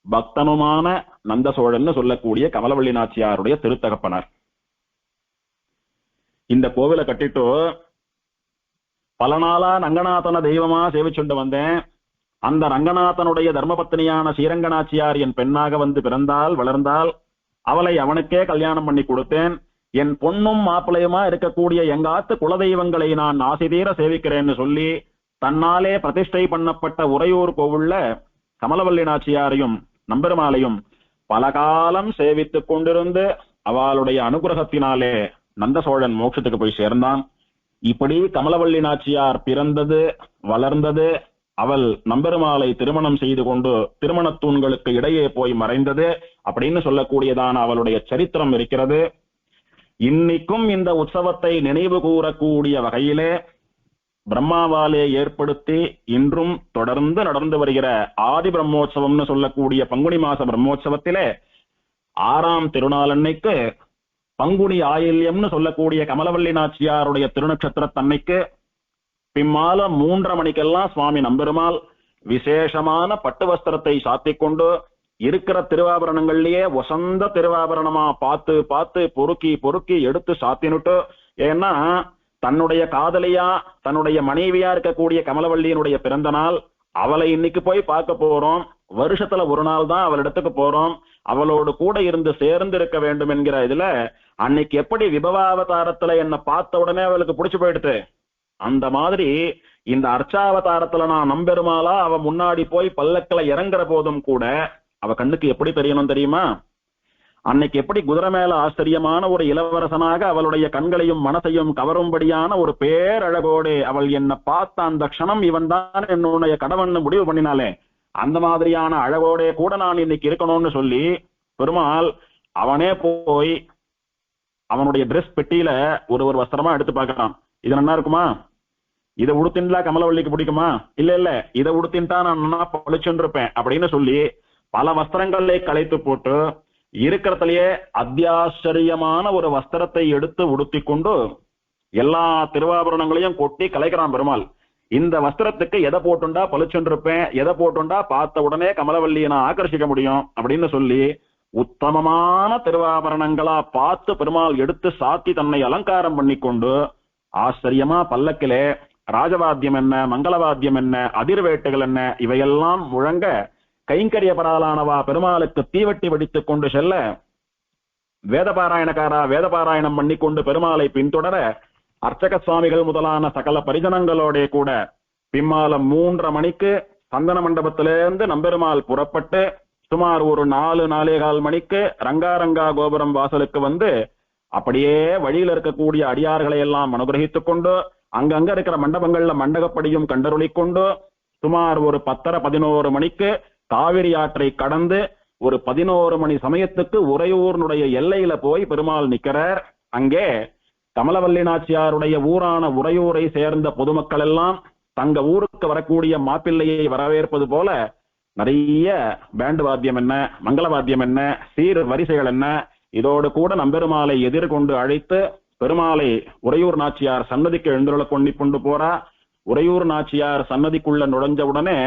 S1: பக்தனுமான நந்த சோழன் சொல்லக்கூடிய கமலவல்லி நாச்சியாருடைய திருத்தகப்பனார். இந்த கோவிலை கட்டிட்டு பல நாளா ரங்கநாதன தெய்வமா சேவிச்சுண்டு வந்தேன். அந்த ரங்கநாதனுடைய தர்மபத்னியான ஸ்ரீரங்கநாச்சியார் என் பெண்ணாக வந்து பிறந்தால், வளர்ந்தால் அவளை அவனுக்கே கல்யாணம் பண்ணி கொடுத்தேன். என் பொண்ணும் மாப்பிளையுமா இருக்கக்கூடிய எங்காத்து குலதெய்வங்களை நான் ஆசைதீர சேவிக்கிறேன்னு சொல்லி தன்னாலே பிரதிஷ்டை பண்ணப்பட்ட உறையூர் கோவில்ல கமலவல்லி நாச்சியாரையும் நம்பெருமாளையும் பல காலம் சேவித்துக் கொண்டிருந்து அவளுடைய அனுகிரகத்தினாலே நந்த சோழன் மோட்சத்துக்கு போய் சேர்ந்தான். இப்படி கமலவல்லி நாச்சியார் பிறந்தது, வளர்ந்தது, அவள் நம்பெருமாளை திருமணம் செய்து கொண்டு திருமணத் தூண்களுக்கு இடையே போய் மறைந்தது அப்படின்னு சொல்லக்கூடியதான அவளுடைய சரித்திரம் இருக்கிறது. இன்னைக்கும் இந்த உற்சவத்தை நினைவு கூறக்கூடிய வகையிலே பிரம்மாவாலே ஏற்படுத்தி இன்றும் தொடர்ந்து நடந்து வருகிற ஆதி பிரம்மோற்சவம்னு சொல்லக்கூடிய பங்குனி மாச பிரம்மோற்சவத்திலே 6ஆம் திருநாள் அன்னைக்கு பங்குனி ஆயில்யம்னு சொல்லக்கூடிய கமலவல்லி நாச்சியாருடைய திருநட்சத்திரத்தன்னைக்கு பிம்மால 3:30 மணிக்கெல்லாம் சுவாமி நம்பெருமாள் விசேஷமான பட்டு வஸ்திரத்தை சாத்திக் கொண்டு இருக்கிற திருவாபரணங்கள்லயே வசந்த திருவாபரணமா பார்த்து பார்த்து பொறுக்கி பொறுக்கி எடுத்து சாத்தினுட்டு, ஏன்னா தன்னுடைய காதலியா தன்னுடைய மனைவியா இருக்கக்கூடிய கமலவல்லியினுடைய பிறந்த நாள், அவளை இன்னைக்கு போய் பார்க்க போறோம், வருஷத்துல ஒரு நாள் தான் அவள் இடத்துக்கு போறோம், அவளோடு கூட இருந்து சேர்ந்து இருக்க வேண்டும் என்கிற இதுல அன்னைக்கு எப்படி விபவாவதாரத்துல என்ன பார்த்த உடனே அவளுக்கு பிடிச்சு போயிடுது, அந்த மாதிரி இந்த அர்ச்சாவதாரத்துல நான் நம்பெருமாளா அவ முன்னாடி போய் பல்லக்கில இறங்குற போதும் கூட அவ கண்ணுக்கு எப்படி தெரியணும் தெரியுமா? அன்னைக்கு எப்படி குதிரை மேல ஆச்சரியமான ஒரு இளவரசனாக அவளுடைய கண்களையும் மனசையும் கவரும்படியான ஒரு பேரழகோடு அவள் என்ன பார்த்த அந்த க்ஷணம் இவன் தான் என்னுடைய கடவன் முடிவு பண்ணினாலே அந்த மாதிரியான அழகோடே கூட நான் இன்னைக்கு இருக்கணும்னு சொல்லி பெருமாள் அவனே போய் அவனுடைய டிரெஸ் பெட்டியில ஒரு வஸ்திரமா எடுத்து பார்க்கறான். இது நல்லா இருக்குமா, இதை உடுத்தின்லா கமலவல்லிக்கு பிடிக்குமா, இல்ல இல்ல இதை உடுத்தின்ட்டா நான் நல்லா பழிச்சுன்னு இருப்பேன் அப்படின்னு சொல்லி பல வஸ்திரங்களை களைத்து போட்டு இருக்கிறதுலயே அத்தியாச்சரியமான ஒரு வஸ்திரத்தை எடுத்து உடுத்தி கொண்டு எல்லா திருவாபரணங்களையும் கொட்டி கலைக்கிறான் பெருமாள். இந்த வஸ்திரத்துக்கு எதை போட்டுண்டா பழிச்சுன்னு இருப்பேன், எதை போட்டுண்டா பார்த்த உடனே கமலவல்லியை நான் ஆகர்ஷிக்க முடியும் அப்படின்னு சொல்லி உத்தமமான திருவாபரணங்களா பார்த்து பெருமாள் எடுத்து சாத்தி தன்னை அலங்காரம் பண்ணி கொண்டு ஆச்சரியமா பல்லக்கிலே ராஜவாத்தியம் என்ன, மங்களவாத்தியம் என்ன, அதிர்வேட்டுகள் என்ன இவையெல்லாம் முழங்க கைங்கரிய பராளானவா பெருமாளுக்கு தீவட்டி வெடித்துக் கொண்டு செல்ல வேதபாராயணக்காரா வேதபாராயணம் பண்ணி கொண்டு பெருமாளை பின்தொடர அர்ச்சக சுவாமிகள் முதலான சகல பரிஜனங்களோட கூட பிம்மாலம் 3:30 மணிக்கு சந்தன மண்டபத்திலிருந்து நம்பெருமாள் புறப்பட்டு சுமார் ஒரு 4-4:15 மணிக்கு ரங்காரங்கா கோபுரம் வாசலுக்கு வந்து அப்படியே வழியில் இருக்கக்கூடிய அடியார்களை எல்லாம் அனுகிரகித்துக் கொண்டு அங்கங்க இருக்கிற மண்டபங்கள்ல மண்டகப்படியும் கண்டருளிக் கொண்டு சுமார் ஒரு 10:30-11 மணிக்கு காவிரி ஆற்றை கடந்து ஒரு 11 மணி சமயத்துக்கு உறையூர்னுடைய எல்லையில போய் பெருமாள் நிற்கிறார். அங்கே கமலவல்லி நாச்சியாருடைய ஊரான உறையூரை சேர்ந்த பொதுமக்கள் எல்லாம் தங்க ஊருக்கு வரக்கூடிய மாப்பிள்ளையை வரவேற்பது போல நிறைய பேண்டு வாத்தியம் என்ன, மங்கள வாத்தியம் என்ன, சீர் வரிசைகள் என்ன, இதோடு கூட நம்பெருமாளை எதிர்கொண்டு அழைத்து பெருமாளை உறையூர் நாச்சியார் சன்னதிக்கு எழுந்துள்ள கொண்டு போறா. உறையூர் நாச்சியார் சன்னதிக்குள்ள நுழைஞ்ச உடனே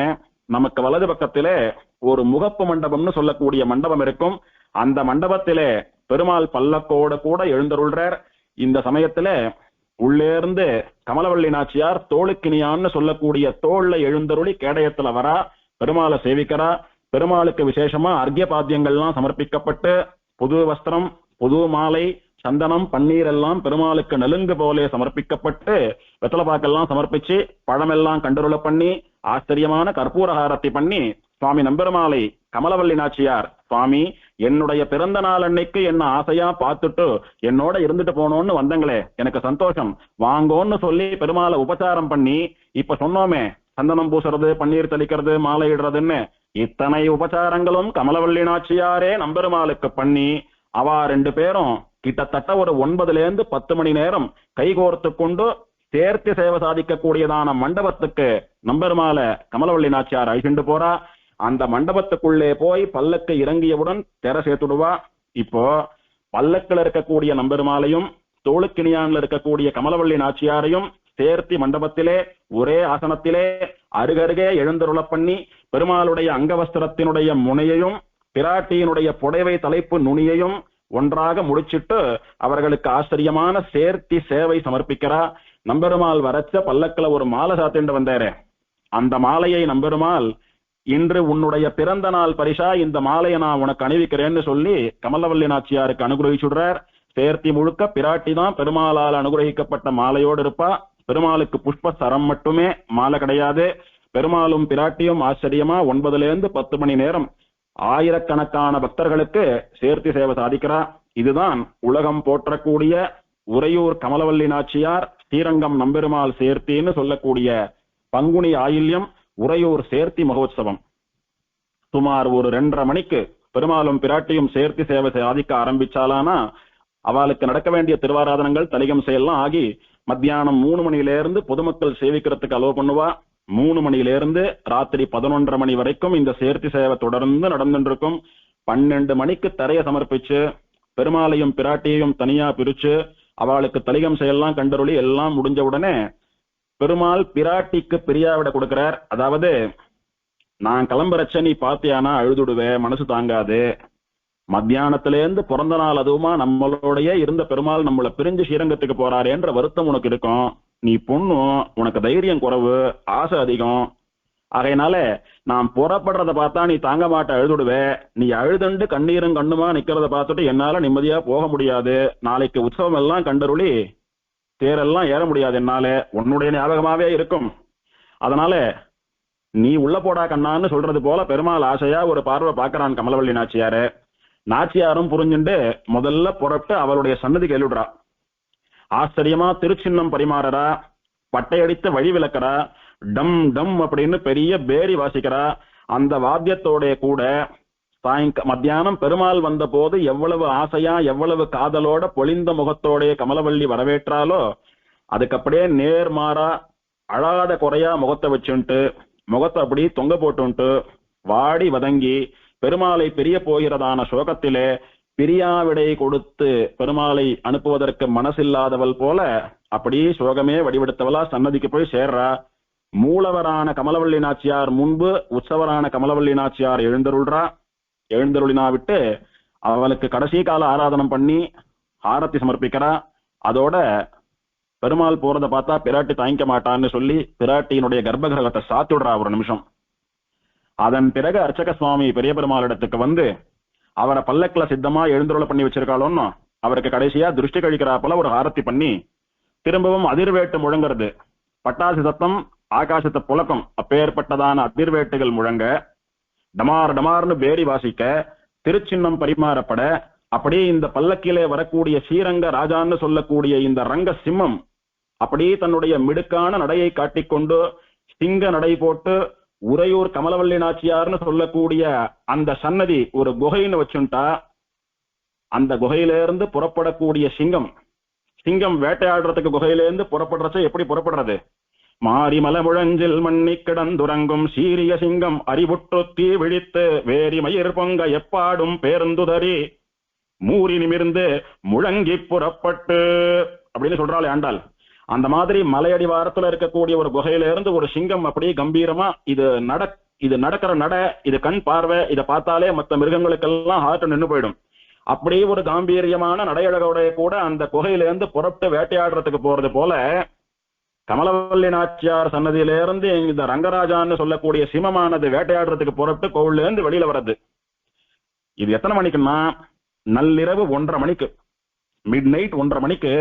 S1: நமக்கு வலது பக்கத்திலே ஒரு முகப்பு மண்டபம்னு சொல்லக்கூடிய மண்டபம் இருக்கும். அந்த மண்டபத்திலே பெருமாள் பல்லக்கோட கூட எழுந்தருள்றார். இந்த சமயத்துல உள்ளேர்ந்து கமலவல்லி நாச்சியார் தோளுக்கினியான்னு சொல்லக்கூடிய தோல்ல எழுந்தருளி கேடயத்துல வரா, பெருமாளை சேவிக்கிறா. பெருமாளுக்கு விசேஷமா அர்க்கிய பாத்தியங்கள்லாம் சமர்ப்பிக்கப்பட்டு புது வஸ்திரம், புது மாலை, சந்தனம், பன்னீர் எல்லாம் பெருமாளுக்கு நலுங்கு போலே சமர்ப்பிக்கப்பட்டு வெத்தலைப்பாக்கெல்லாம் சமர்ப்பிச்சு பழமெல்லாம் கண்டருள பண்ணி ஆச்சரியமான கற்பூரஹாரத்தை பண்ணி சுவாமி நம்பெருமாளை கமலவல்லி நாச்சியார், சுவாமி என்னுடைய பிறந்த நாள் அன்னைக்கு என்ன ஆசையா பார்த்துட்டு என்னோட இருந்துட்டு போனோன்னு வந்தங்களே, எனக்கு சந்தோஷம், வாங்கோன்னு சொல்லி பெருமாளை உபச்சாரம் பண்ணி, இப்ப சொன்னோமே சந்தனம் பூசுறது, பன்னீர் தெளிக்கிறது, மாலை இடுறதுன்னு இத்தனை உபச்சாரங்களும் கமலவல்லி நாச்சியாரே நம்பெருமாளுக்கு பண்ணி அவ ரெண்டு பேரும் கிட்டத்தட்ட ஒரு 9 to 10 மணி நேரம் கைகோர்த்து கொண்டு சேர்த்து சேவை சாதிக்கக்கூடியதான மண்டபத்துக்கு நம்பெருமாள கமலவல்லி நாச்சியார் அழிச்சுண்டு போறா. அந்த மண்டபத்துக்குள்ளே போய் பல்லக்கு இறங்கியவுடன் தெர சேர்த்துடுவா. இப்போ பல்லக்குல இருக்கக்கூடிய நம்பெருமாளையும் தோளுக்கிணியான்ல இருக்கக்கூடிய கமலவல்லி நாச்சியாரையும் சேர்த்தி மண்டபத்திலே ஒரே ஆசனத்திலே அருகருகே எழுந்தருள பண்ணி பெருமாளுடைய அங்கவஸ்திரத்தினுடைய முனையையும் பிராட்டியினுடைய புடைவை தலைப்பு நுனியையும் ஒன்றாக முடிச்சிட்டு அவர்களுக்கு ஆச்சரியமான சேர்த்தி சேவை சமர்ப்பிக்கிறா. நம்பெருமாள் வரச்ச பல்லக்குல ஒரு மாலை சாத்திண்டு வந்தாரு. அந்த மாலையை நம்பெருமாள், இன்று உன்னுடைய பிறந்த நாள் பரிசா இந்த மாலையை நான் உனக்கு அணிவிக்கிறேன்னு சொல்லி கமலவல்லி நாச்சியாருக்கு அனுகிரகிச்சுடுறார். சேர்த்தி முழுக்க பிராட்டி தான் பெருமாளால் அனுகிரகிக்கப்பட்ட மாலையோடு இருப்பா. பெருமாளுக்கு புஷ்ப சரம் மட்டுமே, மாலை கிடையாது. பெருமாளும் பிராட்டியும் ஆச்சரியமா 9 to 10 மணி நேரம் ஆயிரக்கணக்கான பக்தர்களுக்கு சேர்த்தி சேவை சாதிக்கிறா. இதுதான் உலகம் போற்றக்கூடிய உறையூர் கமலவல்லி நாச்சியார் ஸ்ரீரங்கம் நம்பெருமாள் சேர்த்தின்னு சொல்லக்கூடிய பங்குனி ஆயில்யம் உறையூர் சேர்த்தி மகோத்சவம். சுமார் ஒரு 2:30 மணிக்கு பெருமாளும் பிராட்டியும் சேர்த்தி சேவை சாதிக்க ஆரம்பிச்சாலானா அவளுக்கு நடக்க வேண்டிய திருவாராதனங்கள் தலிகம் செயல்லாம் ஆகி மத்தியானம் 3 மணியிலிருந்து பொதுமக்கள் சேவிக்கிறதுக்கு அலோவ் பண்ணுவா. 3 மணியிலிருந்து ராத்திரி 11:30 மணி வரைக்கும் இந்த சேர்த்தி சேவை தொடர்ந்து நடந்துட்டு இருக்கும். 12 மணிக்கு தரைய சமர்ப்பிச்சு பெருமாளையும் பிராட்டியையும் தனியா பிரிச்சு அவளுக்கு தலிகம் செயல்லாம் கண்டருளி எல்லாம் முடிஞ்ச உடனே பெருமாள் பிராட்டிக்கு பிரியாவிட கொடுக்கிறார். அதாவது, நான் கிளம்புறச்ச நீ பாத்தியானா அழுதுடுவே, மனசு தாங்காது, மத்தியானத்திலேருந்து பிறந்த நாள் அதுவுமா நம்மளோடைய இருந்த பெருமாள் நம்மளை பிரிஞ்சு ஸ்ரீரங்கத்துக்கு போறாரேன்ற வருத்தம் உனக்கு இருக்கும். நீ பொண்ணும், உனக்கு தைரியம் குறைவு, ஆசை அதிகம். ஆகையினால நான் புறப்படுறத பார்த்தா நீ தாங்க மாட்ட, அழுதுடுவே. நீ அழுதுண்டு கண்ணீரும் கண்ணுமா நிக்கிறத பார்த்துட்டு என்னால நிம்மதியா போக முடியாது. நாளைக்கு உற்சவம் எல்லாம் கண்டருளி தேரெல்லாம் ஏற முடியாது, என்னால உன்னுடைய ஞாபகமாவே இருக்கும். அதனால நீ உள்ள போடா கண்ணான்னு சொல்றது போல பெருமாள் ஆசையா ஒரு பார்வை பார்க்கறான் கமலவல்லி நாச்சியாரு. நாச்சியாரும் புரிஞ்சுண்டு முதல்ல புறப்பட்டு அவளுடைய சன்னதி கேள்விடுறா. ஆச்சரியமா திருச்சின்னம் பரிமாறரா, பட்டையடித்து வழி விளக்கறா, டம் டம் அப்படின்னு பெரிய பேரி வாசிக்கிறா. அந்த வாத்தியத்தோட கூட மத்தியானம் பெருமாள் வந்த போது எவ்வளவு ஆசையா எவ்வளவு காதலோட பொலிந்த முகத்தோடைய கமலவல்லி வரவேற்றாலோ அதுக்கு அப்படியே நேர்மாறா அழாத குறையா முகத்தை வச்சுட்டு முகத்தை அப்படி தொங்க போட்டுன்ட்டு வாடி வதங்கி பெருமாளை பிரிய போகிறதான சோகத்திலே பிரியாவிடை கொடுத்து பெருமாளை அனுப்புவதற்கு மனசில்லாதவள் போல அப்படி சோகமே வடிவெடுத்தவளா சன்னதிக்கு போய் சேர்றா. மூலவரான கமலவல்லி நாச்சியார் முன்பு உற்சவரான கமலவல்லி நாச்சியார் எழுந்தருளினா விட்டு அவளுக்கு கடைசி கால ஆராதனம் பண்ணி ஆரத்தி சமர்ப்பிக்கிறா. அதோட பெருமாள் போறதை பார்த்தா பிராட்டி தாங்கிக்க மாட்டான்னு சொல்லி பிராட்டியினுடைய கர்ப்பகிரகத்தை சாத்தி விடுறா ஒரு நிமிஷம். அதன் பிறகு அர்ச்சக சுவாமி பெரிய பெருமாளிடத்துக்கு வந்து அவரை பல்லக்குல சித்தமா எழுந்துருள பண்ணி வச்சிருக்காளோன்னு அவருக்கு கடைசியா திருஷ்டி கழிக்கிறா போல ஒரு ஆரத்தி பண்ணி திரும்பவும் அதிர்வேட்டு முழங்குறது. பட்டாசு சத்தம் ஆகாசத்தை புழக்கம். அப்பேற்பட்டதான அதிர்வேட்டுகள் முழங்க, டமார் டமார்னு பேரி வாசிக்க, திருச்சின்னம் பரிமாறப்பட, அப்படியே இந்த பல்லக்கிலே வரக்கூடிய ஸ்ரீரங்க ராஜான்னு சொல்லக்கூடிய இந்த ரங்க சிம்மம் அப்படியே தன்னுடைய மிடுக்கான நடையை காட்டிக்கொண்டு சிங்க நடை போட்டு உறையூர் கமலவல்லி நாச்சியார்னு சொல்லக்கூடிய அந்த சன்னதி ஒரு குகைன்னு வச்சுட்டா, அந்த குகையிலிருந்து புறப்படக்கூடிய சிங்கம் வேட்டையாடுறதுக்கு குகையிலேருந்து புறப்படுறச்ச எப்படி புறப்படுறது? மாறி மலமுழஞ்சில் மண்ணி கிடந்துறங்கும் சீரிய சிங்கம் அறிவுற்று தீ விழித்து வேரி மயிர் பொங்க எப்பாடும் பேருந்துதறி மூறி நிமிர்ந்து முழங்கி புறப்பட்டு அப்படின்னு சொல்றாள் ஆண்டாள். அந்த மாதிரி மலையடிவாரத்துல இருக்கக்கூடிய ஒரு குகையில இருந்து ஒரு சிங்கம் அப்படியே கம்பீரமா இது நடக்கிற நட, இது கண் பார்வை, இதை பார்த்தாலே மற்ற மிருகங்களுக்கெல்லாம் ஹார்ட் நின்று போயிடும். அப்படியே ஒரு காம்பீரியமான நடையழகோடைய கூட அந்த குகையில இருந்து புறப்பட்டு வேட்டையாடுறதுக்கு போறது போல கமலவல்லி நாச்சியார் சன்னதியிலிருந்து இந்த ரங்கராஜான்னு சொல்லக்கூடிய சிம்மமானது வேட்டையாடுறதுக்கு புறப்பட்டு கோவில்ல இருந்து வெளியில வர்றது. இது எத்தனை மணிக்குன்னா நள்ளிரவு 1:30 மணிக்கு, மிட் நைட் 1:30 மணிக்கு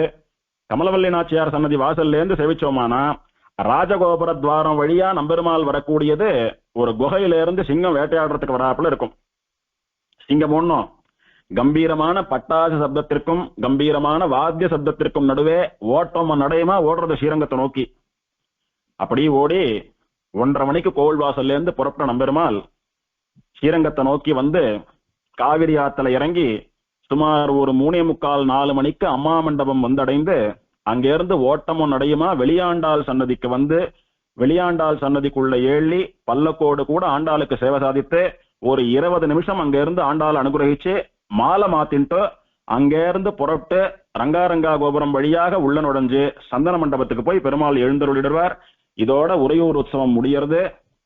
S1: கமலவல்லி நாச்சியார் சன்னதி வாசல்ல இருந்து சேவிச்சோமானா ராஜகோபுர துவாரம் வழியா நம்பெருமாள் வரக்கூடியது ஒரு குகையிலிருந்து சிங்கம் வேட்டையாடுறதுக்கு வராப்புல இருக்கும். சிங்கம் ஒண்ணும் கம்பீரமான பட்டாசு சப்தத்திற்கும் கம்பீரமான வாத்திய சப்தத்திற்கும் நடுவே ஓட்டம் நடையமா ஓடுறது ஸ்ரீரங்கத்தை நோக்கி. அப்படி ஓடி 1:30 மணிக்கு கோவில் வாசல்ல இருந்து புறப்பட்ட நம்பெருமாள் ஸ்ரீரங்கத்தை நோக்கி வந்து காவிரி ஆத்துல இறங்கி சுமார் ஒரு 3:45-4 மணிக்கு அம்மா மண்டபம் வந்தடைந்து அங்கிருந்து ஓட்டமும் நடையுமா வெளியாண்டாள் சன்னதிக்கு வந்து வெளியாண்டாள் சன்னதிக்குள்ள ஏழி பல்லக்கோடு கூட ஆண்டாளுக்கு சேவை சாதித்து ஒரு 20 நிமிஷம் அங்க இருந்து ஆண்டாள் அனுகிரகிச்சு மாலை மாத்தின்ட்டு அங்கிருந்து புறப்பட்டு ரங்காரங்கா கோபுரம் வழியாக உள்ள நுழைஞ்சு சந்தன மண்டபத்துக்கு போய் பெருமாள் எழுந்தருளிடுவார். இதோட உறையூர் உற்சவம் முடியறது.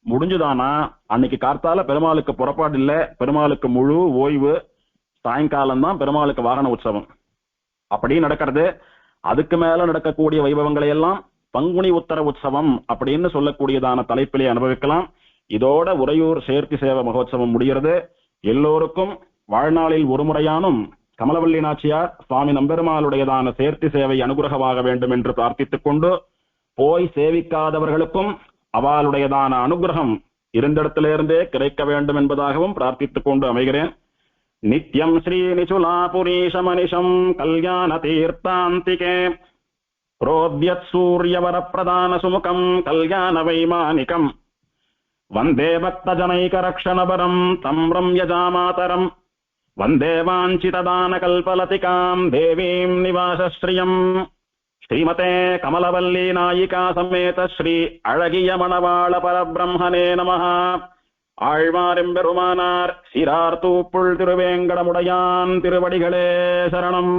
S1: முடிஞ்சுதானா அன்னைக்கு கார்த்தால பெருமாளுக்கு புறப்பாடு இல்ல, பெருமாளுக்கு முழு ஓய்வு. சாயங்காலம் தான் பெருமாளுக்கு வாகன உற்சவம். அப்படி நடக்கிறது. அதுக்கு மேல நடக்கக்கூடிய வைபவங்களை எல்லாம் பங்குனி உத்தர உற்சவம் அப்படின்னு சொல்லக்கூடியதான தலைப்பிலே அனுபவிக்கலாம். இதோட உறையூர் சேர்த்தி சேவை மகோத்சவம் முடிகிறது. எல்லோருக்கும் வாழ்நாளில் ஒரு முறையானும் கமலவல்லி நாச்சியார் சுவாமி நம்பெருமாளுடையதான சேர்த்தி சேவை அனுகிரகமாக வேண்டும் என்று பிரார்த்தித்துக் கொண்டு, போய் சேவிக்காதவர்களுக்கும் அவளுடையதான அனுகிரகம் இருந்திடத்திலிருந்தே கிடைக்க வேண்டும் என்பதாகவும் பிரார்த்தித்துக் கொண்டு அமைகிறேன். நித்யம் ஸ்ரீ நிச்சுலாபுரீஷமனிஷம் கல்யாண தீர்த்தாந்திகே प्रोद्यत् सूर्यवर प्रदान सुमुखं कल्याण वैमानिकं वंदे भक्तजनैकरक्षणवरं तं रम्यजामातरं वंदे वाञ्छितदान कल्पलतिकां देवीं निवासश्रियं श्रीमते कमलवल्ली नायिका समेत श्री अळगिय मणवाळ परब्रह्मणे नमः. ஆழ்வாரெம்பெருமானார் சீரார் தூப்புள் திருவேங்கடமுடையான் திருவடிகளே சரணம்.